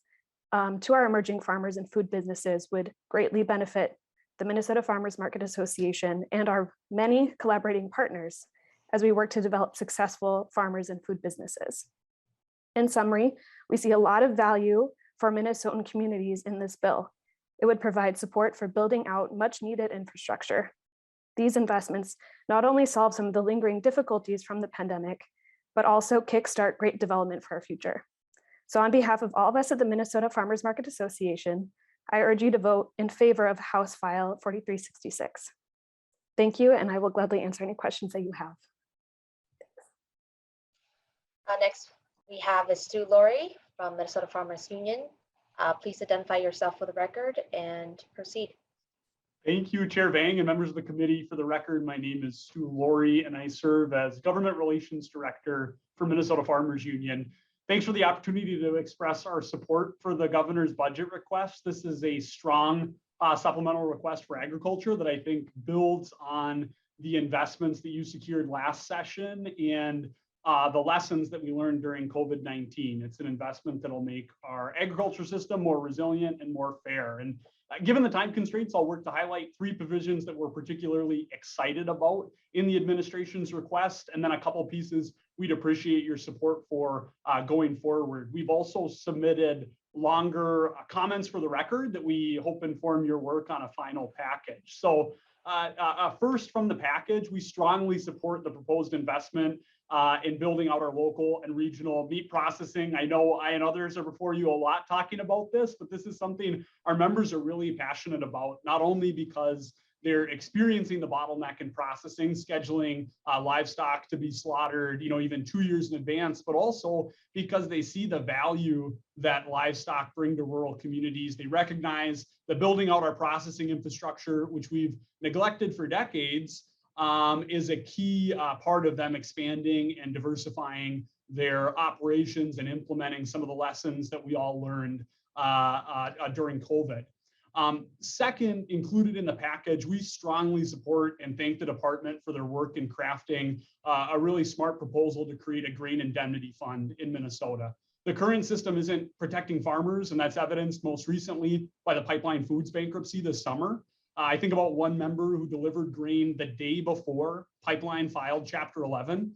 to our emerging farmers and food businesses would greatly benefit the Minnesota Farmers Market Association and our many collaborating partners as we work to develop successful farmers and food businesses. In summary, we see a lot of value for Minnesotan communities in this bill. It would provide support for building out much needed infrastructure. These investments not only solve some of the lingering difficulties from the pandemic, but also kickstart great development for our future. So on behalf of all of us at the Minnesota Farmers Market Association, I urge you to vote in favor of House File 4366. Thank you, and I will gladly answer any questions that you have. Next, we have is Stu Laurie from Minnesota Farmers Union. Please identify yourself for the record and proceed. Thank you, Chair Vang and members of the committee. For the record, my name is Stu Laurie, and I serve as Government Relations Director for Minnesota Farmers Union. Thanks for the opportunity to express our support for the governor's budget request. This is a strong supplemental request for agriculture that I think builds on the investments that you secured last session and the lessons that we learned during COVID-19. It's an investment that'll make our agriculture system more resilient and more fair. And given the time constraints, I'll work to highlight 3 provisions that we're particularly excited about in the administration's request, and then a couple pieces we'd appreciate your support for going forward. We've also submitted longer comments for the record that we hope inform your work on a final package. So first, from the package, we strongly support the proposed investment in building out our local and regional meat processing. I know I and others are before you a lot talking about this, but this is something our members are really passionate about, not only because they're experiencing the bottleneck in processing, scheduling livestock to be slaughtered, even 2 years in advance, but also because they see the value that livestock bring to rural communities. They recognize that building out our processing infrastructure, which we've neglected for decades, is a key part of them expanding and diversifying their operations and implementing some of the lessons that we all learned during COVID. Second, included in the package, we strongly support and thank the department for their work in crafting a really smart proposal to create a grain indemnity fund in Minnesota. The current system isn't protecting farmers, and that's evidenced most recently by the Pipeline Foods bankruptcy this summer. I think about one member who delivered grain the day before Pipeline filed Chapter 11.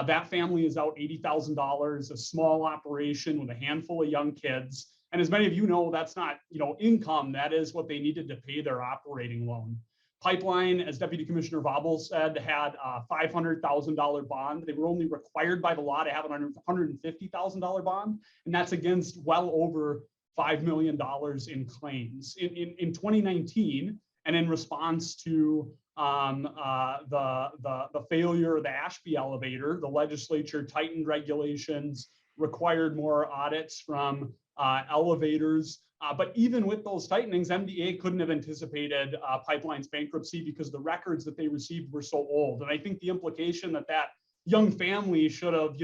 That family is out $80,000, a small operation with a handful of young kids. And as many of you know, that's not income. That is what they needed to pay their operating loan. Pipeline, as Deputy Commissioner Vobel said, had a $500,000 bond. They were only required by the law to have a $150,000 bond, and that's against well over $5 million in claims. In 2019, and in response to the failure of the Ashby elevator, the legislature tightened regulations, required more audits from elevators. But even with those tightenings, MDA couldn't have anticipated Pipeline's bankruptcy because the records that they received were so old. And I think the implication that that young family should have,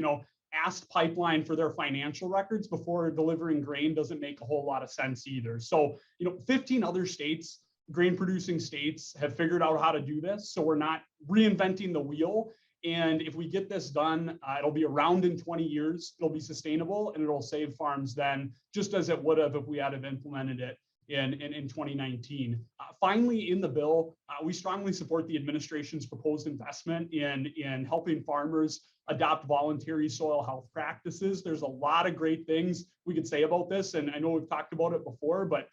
asked Pipeline for their financial records before delivering grain doesn't make a whole lot of sense either. So, 15 other states, grain producing states, have figured out how to do this. So we're not reinventing the wheel. And if we get this done, it'll be around in 20 years, it'll be sustainable, and it'll save farms then, just as it would have if we had have implemented it in 2019. Finally, in the bill, we strongly support the administration's proposed investment in helping farmers adopt voluntary soil health practices. There's a lot of great things we could say about this, and I know we've talked about it before, but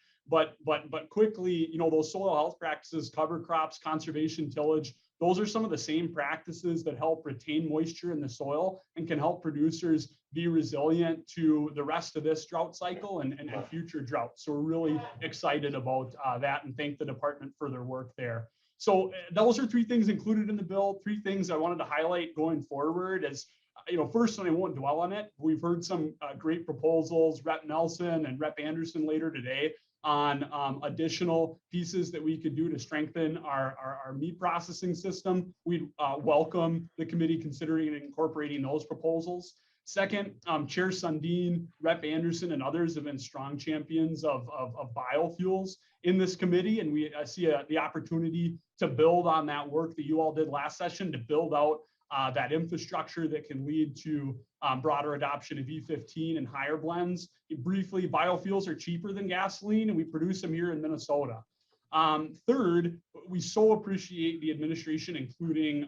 quickly, those soil health practices, cover crops, conservation, tillage, those are some of the same practices that help retain moisture in the soil and can help producers be resilient to the rest of this drought cycle and future droughts. So we're really excited about that and thank the department for their work there. So those are three things included in the bill. Three things I wanted to highlight going forward as, first, and I won't dwell on it. We've heard some great proposals, Rep. Nelson and Rep. Anderson later today, on additional pieces that we could do to strengthen our meat processing system. We welcome the committee considering and incorporating those proposals. Second, Chair Sundin, Rep. Anderson, and others have been strong champions of biofuels in this committee, and we see the opportunity to build on that work that you all did last session to build out that infrastructure that can lead to broader adoption of E15 and higher blends. Briefly, biofuels are cheaper than gasoline, and we produce them here in Minnesota. Third, we so appreciate the administration, including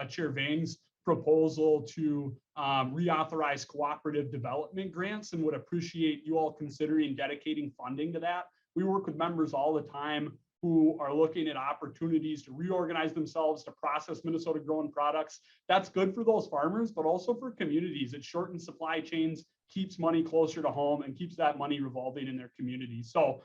Chair Vang's proposal to reauthorize cooperative development grants, and would appreciate you all considering dedicating funding to that. We work with members all the time who are looking at opportunities to reorganize themselves to process Minnesota grown products. That's good for those farmers, but also for communities. It shortens supply chains, keeps money closer to home, and keeps that money revolving in their communities. So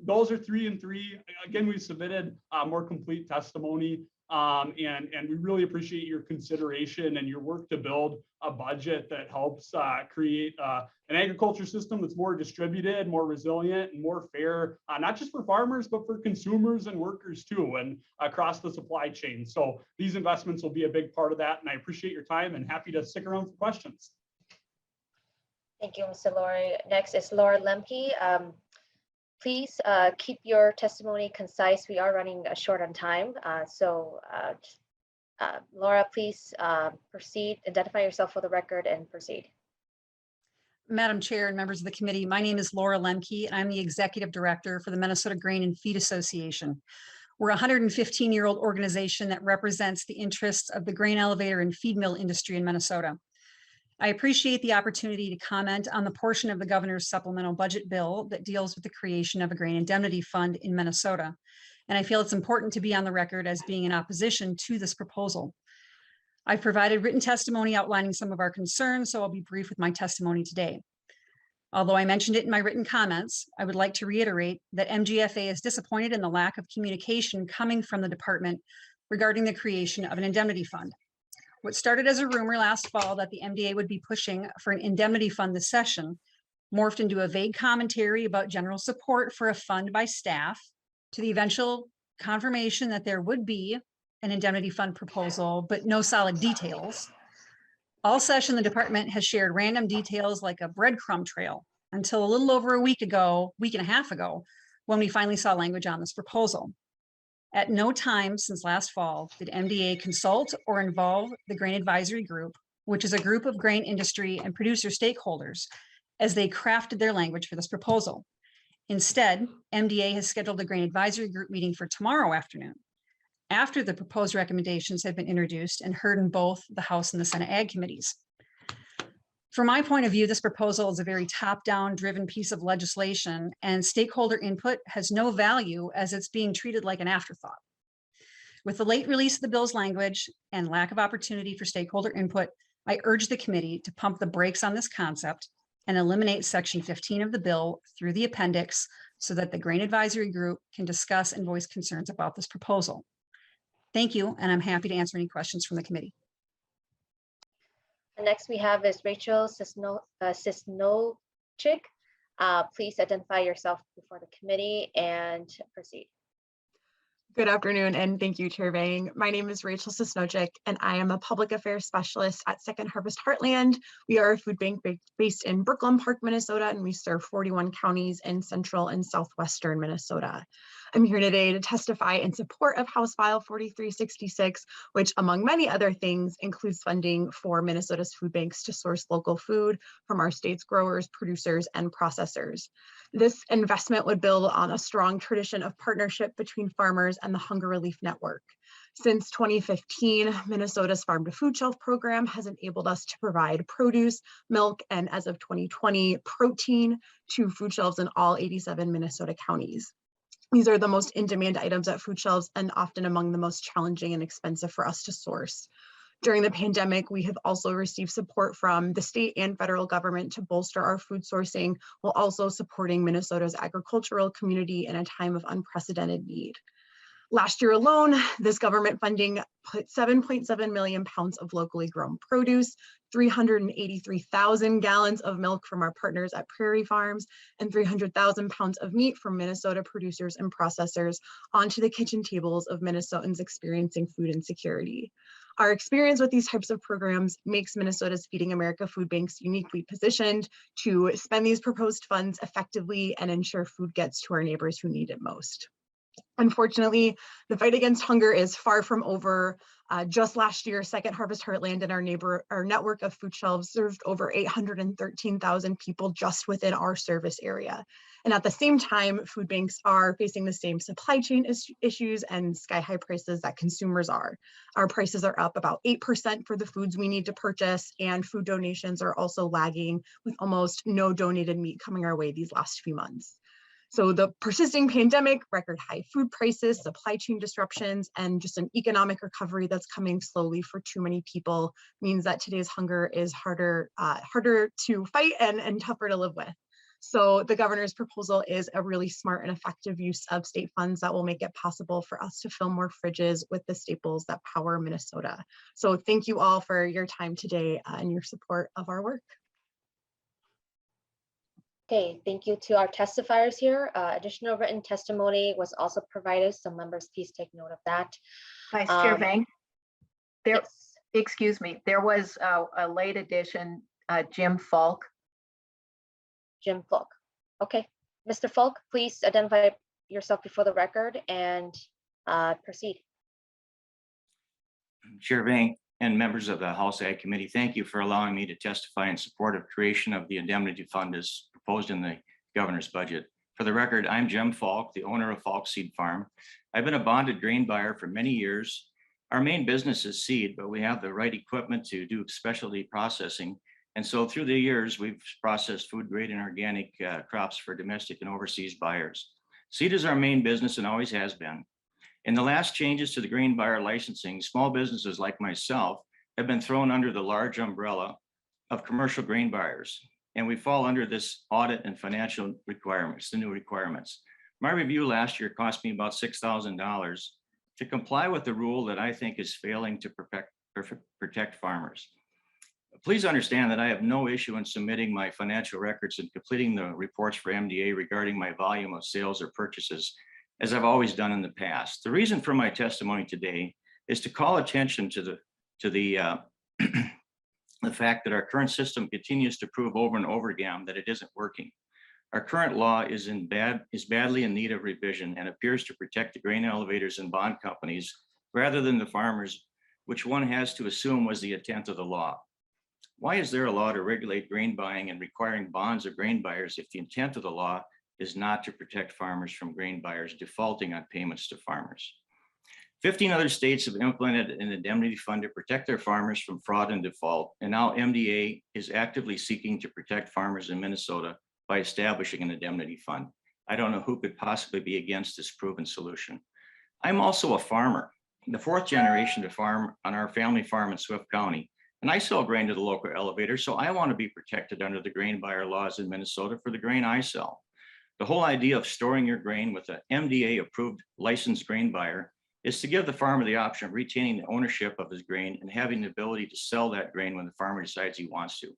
those are 3 and 3. Again, we've submitted more complete testimony, and we really appreciate your consideration and your work to build a budget that helps create an agriculture system that's more distributed, more resilient, and more fair, not just for farmers, but for consumers and workers too, and across the supply chain. So these investments will be a big part of that, and I appreciate your time and happy to stick around for questions. Thank you, Mr. Laurie. Next is Laura Lemke. Please keep your testimony concise. We are running short on time. Laura, please proceed, identify yourself for the record and proceed. Madam Chair and members of the committee, my name is Laura Lemke, and I'm the Executive Director for the Minnesota Grain and Feed Association. We're a 115-year-old organization that represents the interests of the grain elevator and feed mill industry in Minnesota. I appreciate the opportunity to comment on the portion of the governor's supplemental budget bill that deals with the creation of a grain indemnity fund in Minnesota. And I feel it's important to be on the record as being in opposition to this proposal. I've provided written testimony outlining some of our concerns, so I'll be brief with my testimony today. Although I mentioned it in my written comments, I would like to reiterate that MGFA is disappointed in the lack of communication coming from the department regarding the creation of an indemnity fund. What started as a rumor last fall that the MDA would be pushing for an indemnity fund this session morphed into a vague commentary about general support for a fund by staff, to the eventual confirmation that there would be an indemnity fund proposal, but no solid details. All session, the department has shared random details like a breadcrumb trail until a little over a week and a half ago, when we finally saw language on this proposal. At no time since last fall did MDA consult or involve the Grain Advisory Group, which is a group of grain industry and producer stakeholders, as they crafted their language for this proposal. Instead, MDA has scheduled a Grain Advisory Group meeting for tomorrow afternoon, after the proposed recommendations have been introduced and heard in both the House and the Senate Ag Committees. From my point of view, this proposal is a very top-down driven piece of legislation, and stakeholder input has no value as it's being treated like an afterthought. With the late release of the bill's language and lack of opportunity for stakeholder input, I urge the committee to pump the brakes on this concept and eliminate Section 15 of the bill through the appendix so that the Grain Advisory Group can discuss and voice concerns about this proposal. Thank you, and I'm happy to answer any questions from the committee. The next we have is Rachel Cisnolchik. Please identify yourself before the committee and proceed. Good afternoon, and thank you, Chair Vang. My name is Rachel Cisnolchik, and I am a public affairs specialist at Second Harvest Heartland. We are a food bank based in Brooklyn Park, Minnesota, and we serve 41 counties in central and southwestern Minnesota. I'm here today to testify in support of House File 4366, which, among many other things, includes funding for Minnesota's food banks to source local food from our state's growers, producers, and processors. This investment would build on a strong tradition of partnership between farmers and the Hunger Relief Network. Since 2015, Minnesota's Farm to Food Shelf program has enabled us to provide produce, milk, and as of 2020, protein to food shelves in all 87 Minnesota counties. These are the most in-demand items at food shelves and often among the most challenging and expensive for us to source. During the pandemic, we have also received support from the state and federal government to bolster our food sourcing, while also supporting Minnesota's agricultural community in a time of unprecedented need. Last year alone, this government funding put 7.7 million pounds of locally grown produce, 383,000 gallons of milk from our partners at Prairie Farms, and 300,000 pounds of meat from Minnesota producers and processors onto the kitchen tables of Minnesotans experiencing food insecurity. Our experience with these types of programs makes Minnesota's Feeding America food banks uniquely positioned to spend these proposed funds effectively and ensure food gets to our neighbors who need it most. Unfortunately, the fight against hunger is far from over. Just last year, Second Harvest Heartland and our network of food shelves served over 813,000 people just within our service area. And at the same time, food banks are facing the same supply chain issues and sky-high prices that consumers are. Our prices are up about 8% for the foods we need to purchase, and food donations are also lagging, with almost no donated meat coming our way these last few months. So the persisting pandemic, record high food prices, supply chain disruptions, and just an economic recovery that's coming slowly for too many people means that today's hunger is harder to fight and tougher to live with. So the governor's proposal is a really smart and effective use of state funds that will make it possible for us to fill more fridges with the staples that power Minnesota. So thank you all for your time today and your support of our work. Okay, thank you to our testifiers here. Additional written testimony was also provided, so members please take note of that. Vice Chair Vang, Yes. excuse me, there was a late addition, Jim Falk. Jim Falk. Okay, Mr. Falk, please identify yourself before the record and proceed. Chair Vang and members of the House Ag Committee, thank you for allowing me to testify in support of creation of the indemnity fund as proposed in the governor's budget. For the record, I'm Jim Falk, the owner of Falk Seed Farm. I've been a bonded grain buyer for many years. Our main business is seed, but we have the right equipment to do specialty processing. And so through the years, we've processed food grade and organic crops for domestic and overseas buyers. Seed is our main business and always has been. In the last changes to the grain buyer licensing, small businesses like myself have been thrown under the large umbrella of commercial grain buyers. and we fall under this audit and financial requirements, the new requirements. My review last year cost me about $6,000 to comply with the rule that I think is failing to protect farmers. Please understand that I have no issue in submitting my financial records and completing the reports for MDA regarding my volume of sales or purchases, as I've always done in the past. The reason for my testimony today is to call attention to the fact that our current system continues to prove over and over again that it isn't working. Our current law is badly in need of revision and appears to protect the grain elevators and bond companies rather than the farmers, which one has to assume was the intent of the law. Why is there a law to regulate grain buying and requiring bonds of grain buyers if the intent of the law is not to protect farmers from grain buyers defaulting on payments to farmers? 15 other states have implemented an indemnity fund to protect their farmers from fraud and default, and now MDA is actively seeking to protect farmers in Minnesota by establishing an indemnity fund. I don't know who could possibly be against this proven solution. I'm also a farmer, the fourth generation to farm on our family farm in Swift County, and I sell grain to the local elevator, so I want to be protected under the grain buyer laws in Minnesota for the grain I sell. The whole idea of storing your grain with an MDA-approved licensed grain buyer is to give the farmer the option of retaining the ownership of his grain and having the ability to sell that grain when the farmer decides he wants to.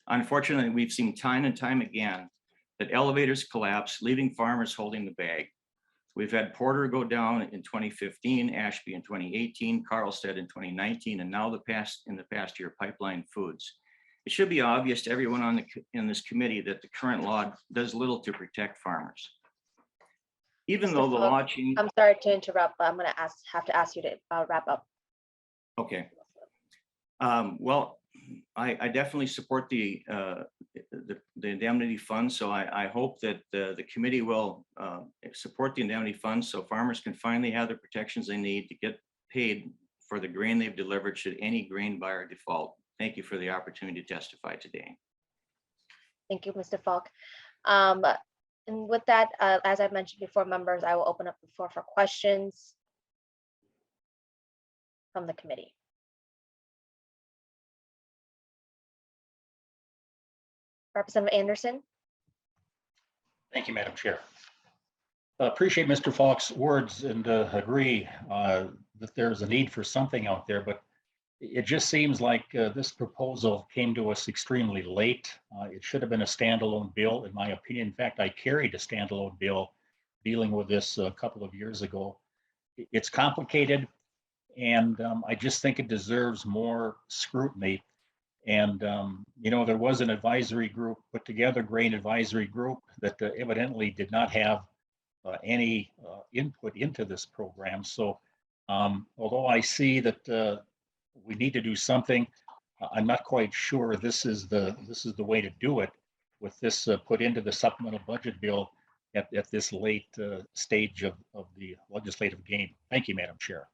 Unfortunately, we've seen time and time again that elevators collapse, leaving farmers holding the bag. We've had Porter go down in 2015, Ashby in 2018, Carlstead in 2019, and now in the past year, Pipeline Foods. It should be obvious to everyone in this committee that the current law does little to protect farmers. Even though the law changed. I'm sorry to interrupt, but I'm going to have to ask you to wrap up. Okay. Well, I definitely support the indemnity fund. So I hope that the committee will support the indemnity fund so farmers can finally have the protections they need to get paid for the grain they've delivered should any grain buyer default. Thank you for the opportunity to testify today. Thank you, Mr. Falk. And with that, as I mentioned before, members, I will open up the floor for questions from the committee. Representative Anderson. Thank you, Madam Chair. Appreciate Mr. Falk's words and agree that there's a need for something out there, but it just seems like this proposal came to us extremely late. It should have been a standalone bill, in my opinion. In fact, I carried a standalone bill dealing with this a couple of years ago. It's complicated, and I just think it deserves more scrutiny. And, you know, there was an advisory group put together, grain advisory group, that evidently did not have any input into this program. So although I see that we need to do something, I'm not quite sure this is the way to do it with this put into the supplemental budget bill at this late stage of the legislative game. Thank you, Madam Chair.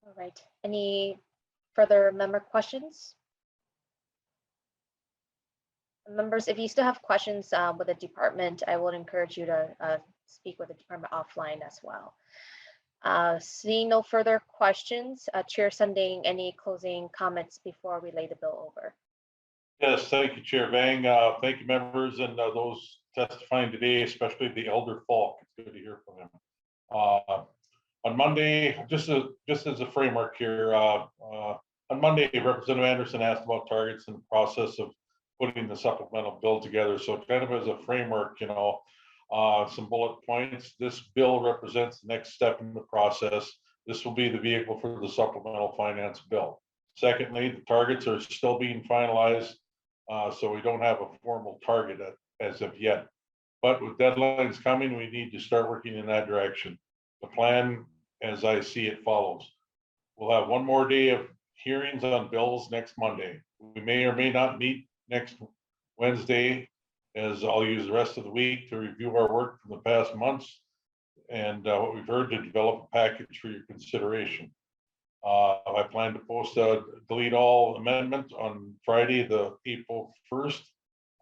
All right. Any further member questions? Members, if you still have questions with the department, I would encourage you to speak with the department offline as well. Seeing no further questions, Chair Sundin, any closing comments before we lay the bill over? Yes, thank you, Chair Vang. Thank you, members, and those testifying today, especially the Elder Falk. It's good to hear from him. On Monday, just as a framework here, on Monday, Representative Anderson asked about targets and the process of putting the supplemental bill together. So kind of as a framework, you know, some bullet points. This bill represents the next step in the process. This will be the vehicle for the supplemental finance bill. Secondly, the targets are still being finalized, so we don't have a formal target as of yet. But with deadlines coming, we need to start working in that direction. The plan, as I see it, follows. We'll have one more day of hearings on bills next Monday. We may or may not meet next Wednesday, as I'll use the rest of the week to review our work from the past months and what we've heard to develop a package for your consideration. I plan to post a delete all amendment on Friday, the April 1st.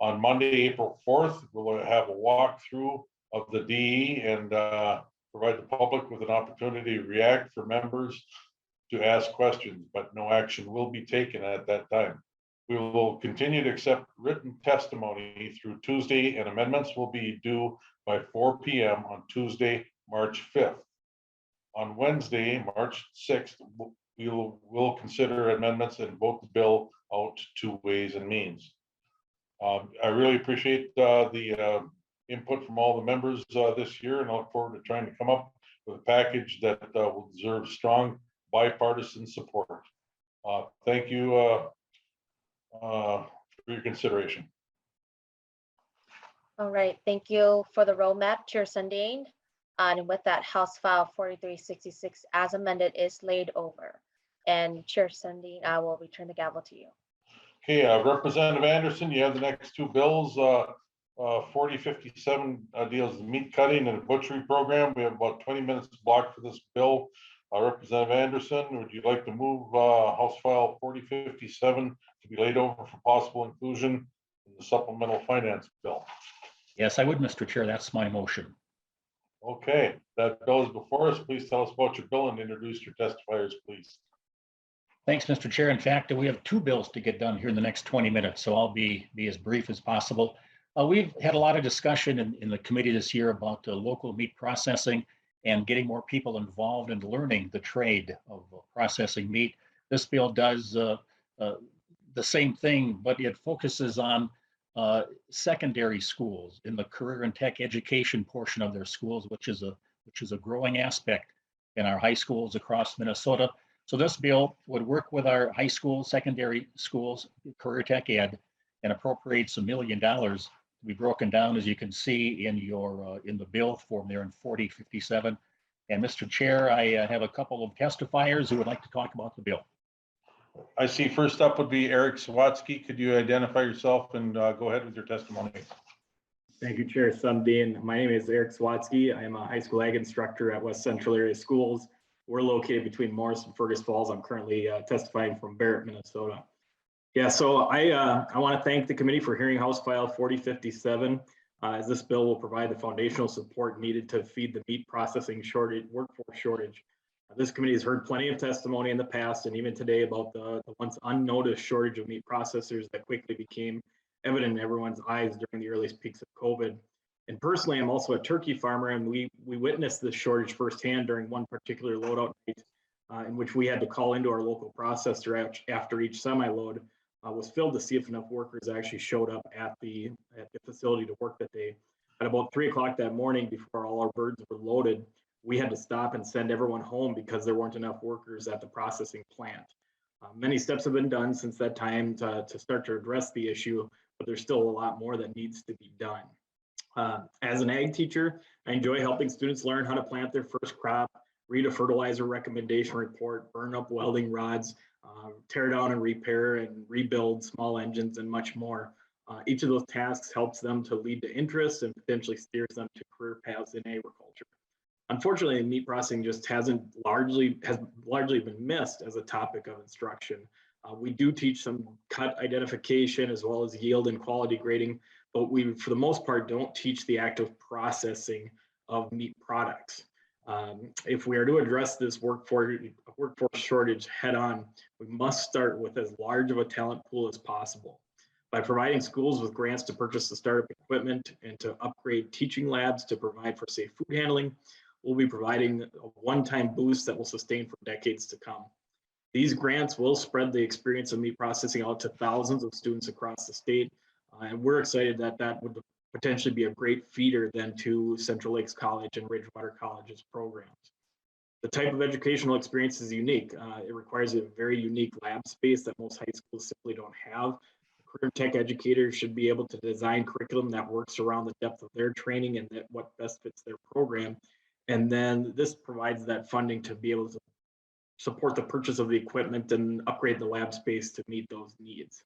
On Monday, April 4th, we'll have a walkthrough of the DE and provide the public with an opportunity to react for members to ask questions, but no action will be taken at that time. We will continue to accept written testimony through Tuesday, and amendments will be due by 4 p.m. on Tuesday, March 5th. On Wednesday, March 6th, we'll consider amendments and vote the bill out to Ways and Means. I really appreciate the input from all the members this year, and I look forward to trying to come up with a package that will deserve strong bipartisan support. Thank you for your consideration. All right, thank you for the roadmap, Chair Sundin. And with that, House File 4366 as amended is laid over. And Chair Sundin, I will return the gavel to you. Okay, Representative Anderson, you have the next two bills. 4057 deals with meat cutting and a butchery program. We have about 20 minutes blocked for this bill. Representative Anderson, would you like to move House File 4057 to be laid over for possible inclusion in the supplemental finance bill? Yes, I would, Mr. Chair. That's my motion. Okay, that bill is before us. Please tell us about your bill and introduce your testifiers, please. Thanks, Mr. Chair. In fact, we have two bills to get done here in the next 20 minutes, so I'll be as brief as possible. We've had a lot of discussion in the committee this year about local meat processing and getting more people involved in learning the trade of processing meat. This bill does the same thing, but it focuses on secondary schools in the career and tech education portion of their schools, which is a growing aspect in our high schools across Minnesota. So this bill would work with our high school, secondary schools, career tech ed, and appropriates $1 million to be broken down, as you can see in your in the bill form there in 4057. And Mr. Chair, I have a couple of testifiers who would like to talk about the bill. I see first up would be Eric Sawatsky. Could you identify yourself and go ahead with your testimony? Thank you, Chair Sundin. My name is Eric Sawatsky. I am a high school ag instructor at West Central Area Schools. We're located between Morris and Fergus Falls. I'm currently testifying from Barrett, Minnesota. Yeah, so I want to thank the committee for hearing House File 4057, as this bill will provide the foundational support needed to feed the meat processing workforce shortage. This committee has heard plenty of testimony in the past and even today about the once unnoticed shortage of meat processors that quickly became evident in everyone's eyes during the earliest peaks of COVID. And personally, I'm also a turkey farmer, and we witnessed this shortage firsthand during one particular loadout night in which we had to call into our local processor after each semi-load was filled to see if enough workers actually showed up at the facility to work that day. At about 3 o'clock that morning, before all our birds were loaded, we had to stop and send everyone home because there weren't enough workers at the processing plant. Many steps have been done since that time to start to address the issue, but there's still a lot more that needs to be done. As an ag teacher, I enjoy helping students learn how to plant their first crop, read a fertilizer recommendation report, burn up welding rods, tear down and repair and rebuild small engines, and much more. Each of those tasks helps them to lead to interest and potentially steers them to career paths in agriculture. Unfortunately, meat processing just has largely been missed as a topic of instruction. We do teach some cut identification as well as yield and quality grading, but we, for the most part, don't teach the active processing of meat products. If we are to address this workforce shortage head on, we must start with as large of a talent pool as possible. By providing schools with grants to purchase the startup equipment and to upgrade teaching labs to provide for safe food handling, we'll be providing a one-time boost that will sustain for decades to come. These grants will spread the experience of meat processing out to thousands of students across the state, and we're excited that that would potentially be a great feeder then to Central Lakes College and Ridgewater College's programs. The type of educational experience is unique. It requires a very unique lab space that most high schools simply don't have. Career tech educators should be able to design curriculum that works around the depth of their training and that what best fits their program. And then this provides that funding to be able to support the purchase of the equipment and upgrade the lab space to meet those needs.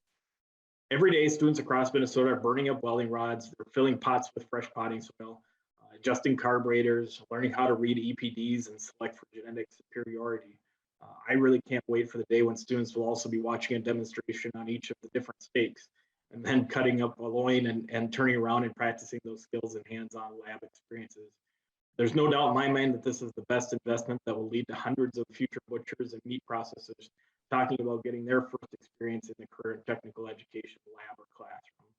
Every day, students across Minnesota are burning up welding rods, they're filling pots with fresh potting soil, adjusting carburetors, learning how to read EPDs and select for genetic superiority. I really can't wait for the day when students will also be watching a demonstration on each of the different steaks and then cutting up a loin and turning around and practicing those skills in hands-on lab experiences. There's no doubt in my mind that this is the best investment that will lead to hundreds of future butchers and meat processors talking about getting their first experience in the current technical education lab or classroom.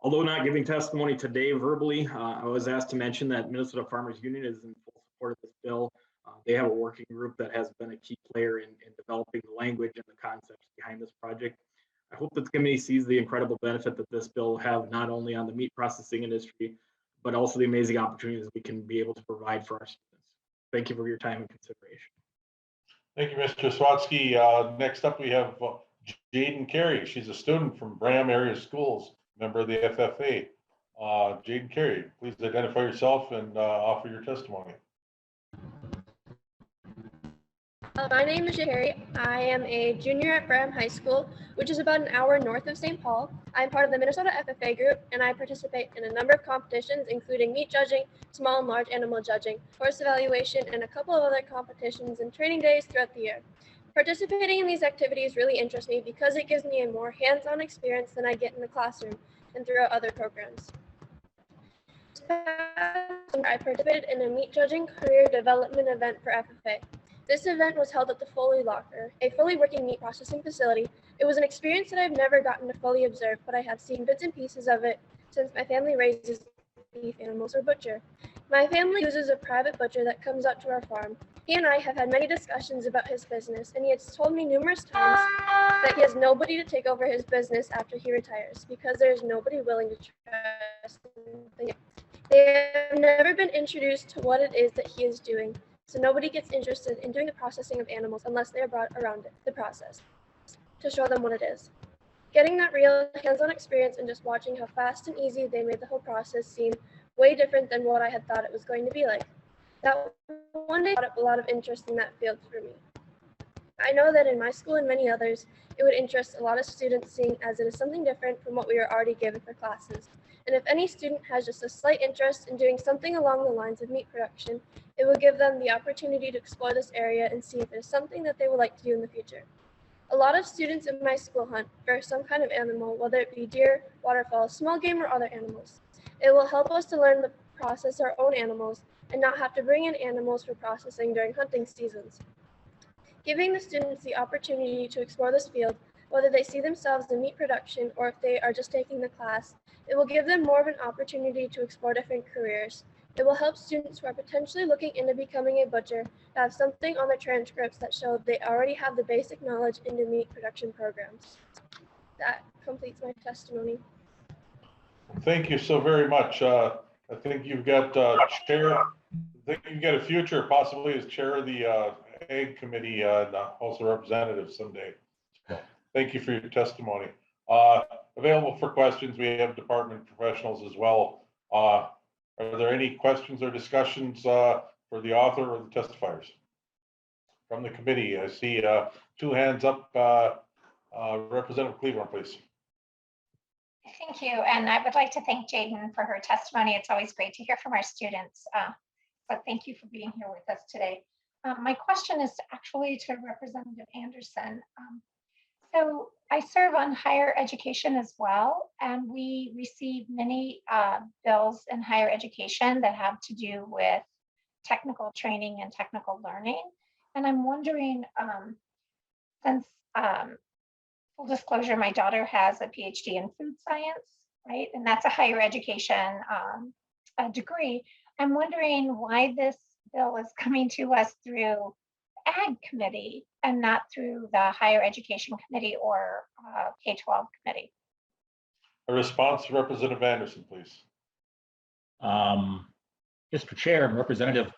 Although not giving testimony today verbally, I was asked to mention that Minnesota Farmers Union is in full support of this bill. They have a working group that has been a key player in developing the language and the concepts behind this project. I hope that the committee sees the incredible benefit that this bill will have not only on the meat processing industry, but also the amazing opportunities we can be able to provide for our students. Thank you for your time and consideration. Thank you, Mr. Swatsky. Next up, we have Jaden Carey. She's a student from Bram Area Schools, member of the FFA. Jaden Carey, please identify yourself and offer your testimony. My name is Harry. I am a junior at Bram High School, which is about an hour north of St. Paul. I'm part of the Minnesota FFA group, and I participate in a number of competitions, including meat judging, small and large animal judging, horse evaluation, and a couple of other competitions and training days throughout the year. Participating in these activities really interests me because it gives me a more hands-on experience than I get in the classroom and throughout other programs. I participated in a meat judging career development event for FFA. This event was held at the Foley Locker, a fully working meat processing facility. It was an experience that I've never gotten to fully observe, but I have seen bits and pieces of it since my family raises beef animals or butcher. My family uses a private butcher that comes out to our farm. He and I have had many discussions about his business, and he has told me numerous times that he has nobody to take over his business after he retires because there is nobody willing to trust him. They have never been introduced to what it is that he is doing. So nobody gets interested in doing the processing of animals unless they are brought around the process to show them what it is. Getting that real hands-on experience and just watching how fast and easy they made the whole process seem way different than what I had thought it was going to be like. That one day brought up a lot of interest in that field for me. I know that in my school and many others, it would interest a lot of students seeing as it is something different from what we are already given for classes. And if any student has just a slight interest in doing something along the lines of meat production, it will give them the opportunity to explore this area and see if it is something that they would like to do in the future. A lot of students in my school hunt for some kind of animal, whether it be deer, waterfowl, small game, or other animals. It will help us to learn to process our own animals and not have to bring in animals for processing during hunting seasons. Giving the students the opportunity to explore this field, whether they see themselves in meat production or if they are just taking the class, it will give them more of an opportunity to explore different careers. It will help students who are potentially looking into becoming a butcher to have something on their transcripts that show they already have the basic knowledge into meat production programs. That completes my testimony. Thank you so very much. I think you've got chair. I think you've got a future possibly as chair of the Ag Committee and House of Representatives someday. Thank you for your testimony. Available for questions. We have department professionals as well. Are there any questions or discussions for the author or the testifiers from the committee? I see two hands up. Representative Cleveland, please. Thank you. And I would like to thank Jaden for her testimony. It's always great to hear from our students. But thank you for being here with us today. My question is actually to Representative Anderson. So I serve on higher education as well, and we receive many bills in higher education that have to do with technical training and technical learning. And I'm wondering, since full disclosure, my daughter has a PhD in food science, right? And that's a higher education degree. I'm wondering why this bill is coming to us through Ag Committee and not through the Higher Education Committee or K-12 Committee. A response to Representative Anderson, please. Mr. Chair and Representative,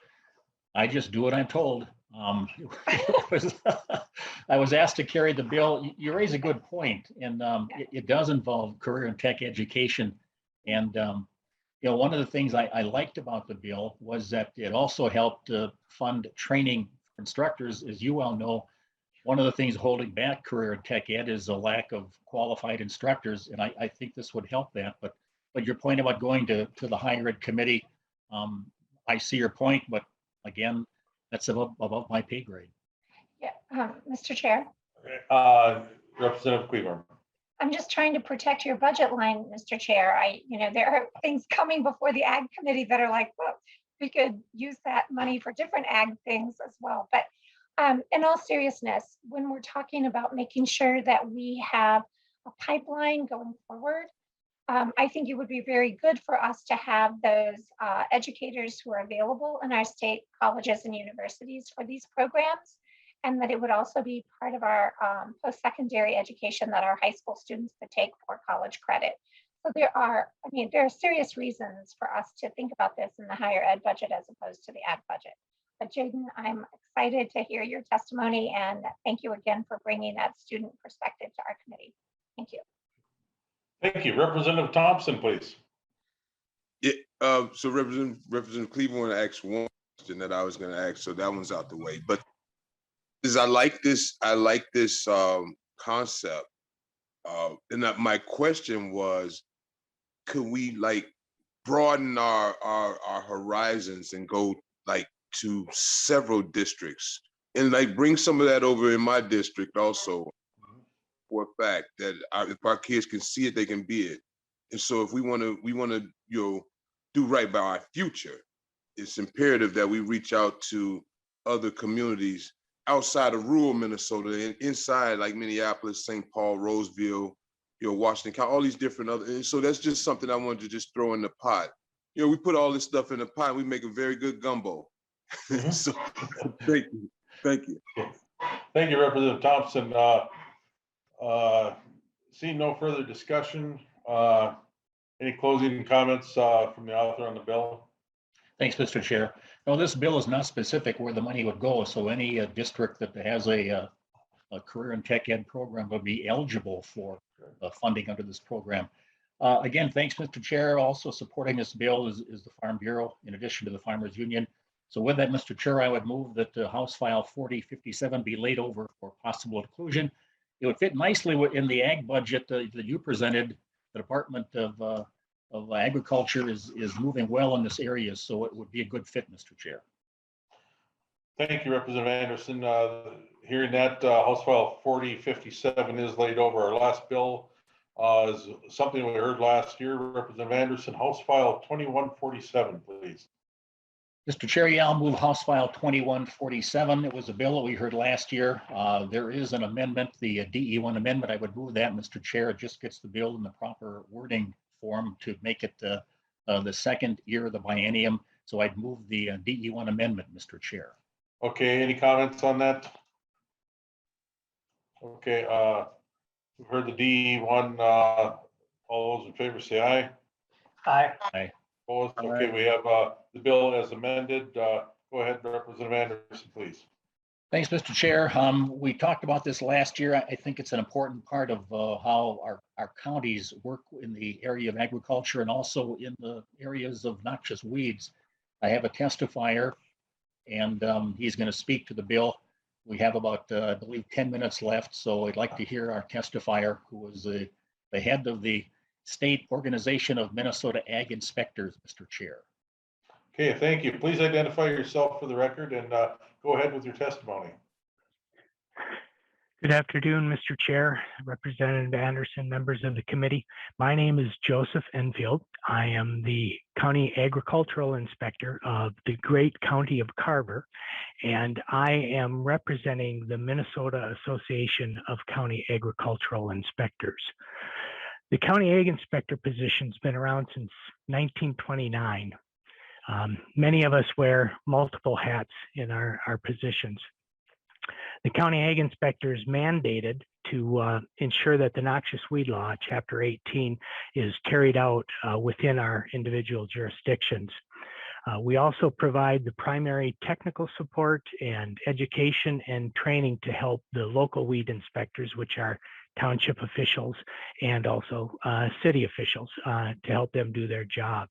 I just do what I'm told. I was asked to carry the bill. You raise a good point, and it does involve career and tech education. And one of the things I liked about the bill was that it also helped fund training for instructors. As you well know, one of the things holding back career and tech ed is a lack of qualified instructors, and I think this would help that. But your point about going to the higher ed committee, I see your point, but again, that's about my pay grade. Yeah, Mr. Chair. Representative Cleveland. I'm just trying to protect your budget line, Mr. Chair. There are things coming before the Ag Committee that are like, well, we could use that money for different ag things as well. But In all seriousness, when we're talking about making sure that we have a pipeline going forward, I think it would be very good for us to have those educators who are available in our state colleges and universities for these programs, and that it would also be part of our post-secondary education that our high school students could take for college credit. So there are serious reasons for us to think about this in the higher ed budget as opposed to the ag budget. But Jaden, I'm excited to hear your testimony, and thank you again for bringing that student perspective to our committee. Thank you. Thank you. Representative Thompson, please. Yeah, so Representative Cleveland asked one question that I was going to ask, so that one's out the way. But I like this concept. And my question was, could we like broaden our horizons and go like to several districts and like bring some of that over in my district also, for a fact that if our kids can see it, they can be it. And so if we want to do right by our future, it's imperative that we reach out to other communities outside of rural Minnesota and inside like Minneapolis, St. Paul, Roseville, Washington County, all these different other. And so that's just something I wanted to just throw in the pot. We put all this stuff in the pot, we make a very good gumbo. So thank you. Thank you. Thank you, Representative Thompson. Seeing no further discussion, any closing comments from the author on the bill? Thanks, Mr. Chair. No, this bill is not specific where the money would go. So any district that has a career and tech ed program would be eligible for funding under this program. Again, thanks, Mr. Chair. Also supporting this bill is the Farm Bureau, in addition to the Farmers Union. So with that, Mr. Chair, I would move that House File 4057 be laid over for possible inclusion. It would fit nicely in the ag budget that you presented. The Department of Agriculture is moving well in this area, so it would be a good fit, Mr. Chair. Thank you, Representative Anderson. Hearing that, House File 4057 is laid over. Our last bill is something we heard last year. Representative Anderson, House File 2147, please. Mr. Chair, yeah, I'll move House File 2147. It was a bill that we heard last year. There is an amendment, the DE1 amendment. I would move that, Mr. Chair. It just gets the bill in the proper wording form to make it the second year of the biennium. So I'd move the DE1 amendment, Mr. Chair. Okay, any comments on that? Okay, we've heard the DE1. All those in favor say aye. Aye. Aye. Opposed? Okay, we have the bill as amended. Go ahead, Representative Anderson, please. Thanks, Mr. Chair. We talked about this last year. I think it's an important part of how our counties work in the area of agriculture and also in the areas of not just weeds. I have a testifier, and he's going to speak to the bill. We have about, I believe, 10 minutes left, so I'd like to hear our testifier, who was the head of the State Organization of Minnesota Ag Inspectors, Mr. Chair. Okay, thank you. Please identify yourself for the record and go ahead with your testimony. Good afternoon, Mr. Chair, Representative Anderson, members of the committee. My name is Joseph Enfield. I am the County Agricultural Inspector of the great county of Carver, and I am representing the Minnesota Association of County Agricultural Inspectors. The County Ag Inspector position's been around since 1929. Many of us wear multiple hats in our positions. The County Ag Inspector is mandated to ensure that the Noxious Weed Law, Chapter 18, is carried out within our individual jurisdictions. We also provide the primary technical support and education and training to help the local weed inspectors, which are township officials and also city officials, to help them do their job.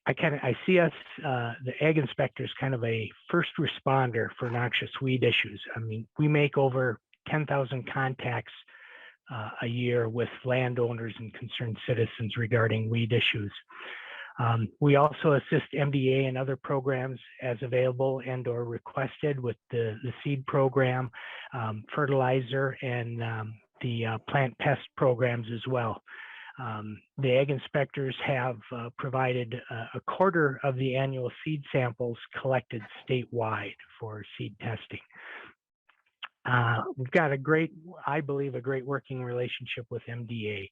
I see us, the ag inspectors, kind of a first responder for noxious weed issues. I mean, we make over 10,000 contacts a year with landowners and concerned citizens regarding weed issues. We also assist MDA and other programs as available and or requested with the seed program, fertilizer, and the plant pest programs as well. The ag inspectors have provided a quarter of the annual seed samples collected statewide for seed testing. We've got I believe, a great working relationship with MDA.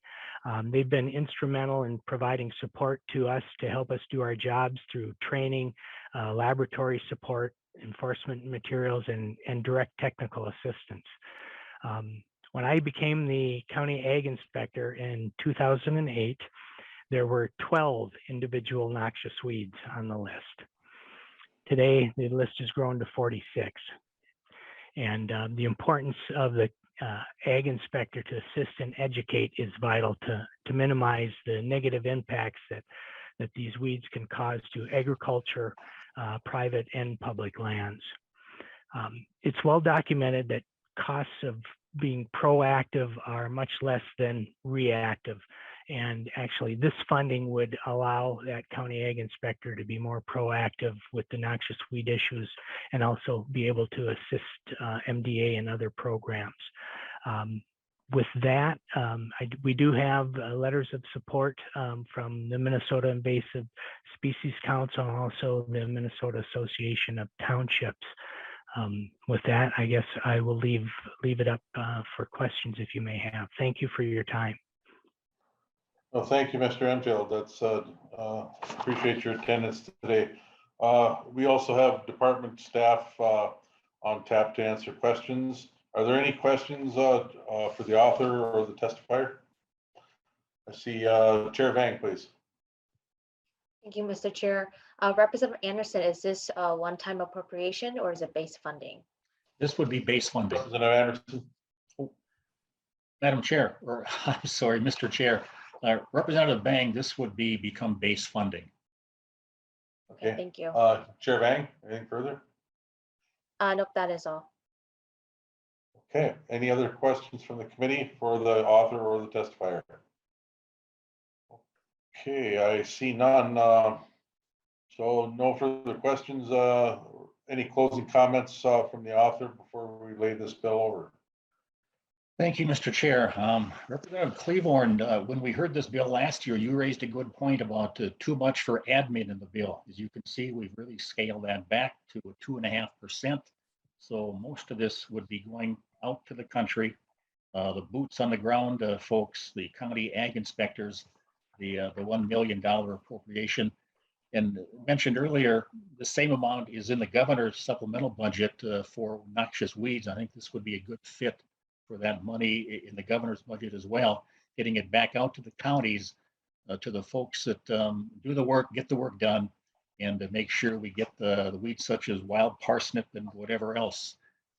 They've been instrumental in providing support to us to help us do our jobs through training, laboratory support, enforcement materials, and direct technical assistance. When I became the county ag inspector in 2008, there were 12 individual noxious weeds on the list. Today, the list has grown to 46. And the importance of the ag inspector to assist and educate is vital to minimize the negative impacts that these weeds can cause to agriculture, private and public lands. It's well documented that costs of being proactive are much less than reactive. And actually, this funding would allow that county ag inspector to be more proactive with the noxious weed issues and also be able to assist MDA and other programs. With that, we do have letters of support from the Minnesota Invasive Species Council and also the Minnesota Association of Townships. With that, I guess I will leave it up for questions if you may have. Thank you for your time. Well, thank you, Mr. Enfield. That's appreciate your attendance today. We also have department staff on tap to answer questions. Are there any questions for the author or the testifier? I see Chair Vang, please. Thank you, Mr. Chair. Representative Anderson, is this a one-time appropriation or is it base funding? This would be base funding. Representative Anderson. Oh, Madam Chair, or I'm sorry, Mr. Chair. Representative Bang, this would become base funding. Okay. Thank you. Chair Vang, anything further? Nope, that is all. Okay. Any other questions from the committee for the author or the testifier? Okay, I see none. So no further questions. Any closing comments from the author before we lay this bill over? Thank you, Mr. Chair. Representative Cleavorn, when we heard this bill last year, you raised a good point about too much for admin in the bill. As you can see, we've really scaled that back to 2.5%. So most of this would be going out to the country, the boots on the ground folks, the county ag inspectors, the $1 million appropriation. And mentioned earlier, the same amount is in the governor's supplemental budget for noxious weeds. I think this would be a good fit for that money in the governor's budget as well, getting it back out to the counties, to the folks that do the work, get the work done, and to make sure we get the weeds such as wild parsnip and whatever else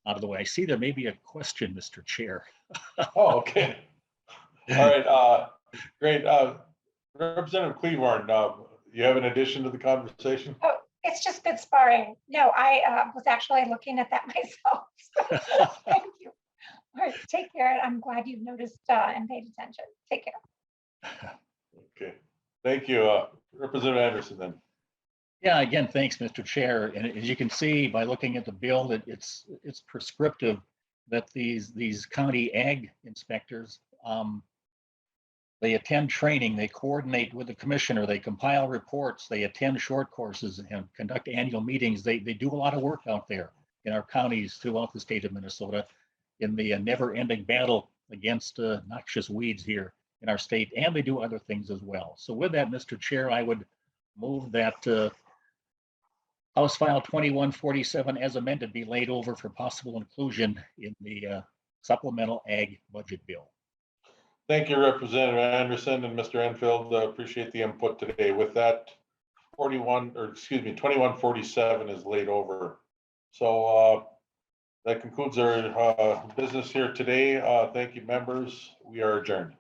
out of the way. I see there may be a question, Mr. Chair. Oh, okay. All right, great. Representative Cleavorn, you have an addition to the conversation? Oh, it's just good sparring. No, I was actually looking at that myself. Thank you. All right, take care. I'm glad you've noticed and paid attention. Take care. Okay, thank you. Representative Anderson then. Yeah, again, thanks, Mr. Chair. And as you can see by looking at the bill, that it's prescriptive that these county ag inspectors, they attend training, they coordinate with the commissioner, they compile reports, they attend short courses and conduct annual meetings. They do a lot of work out there in our counties throughout the state of Minnesota in the never-ending battle against noxious weeds here in our state, and they do other things as well. So with that, Mr. Chair, I would move that House File 2147 as amended be laid over for possible inclusion in the supplemental ag budget bill. Thank you, Representative Anderson and Mr. Enfield. Appreciate the input today. With that, 2147 is laid over. So that concludes our business here today. Thank you, members. We are adjourned.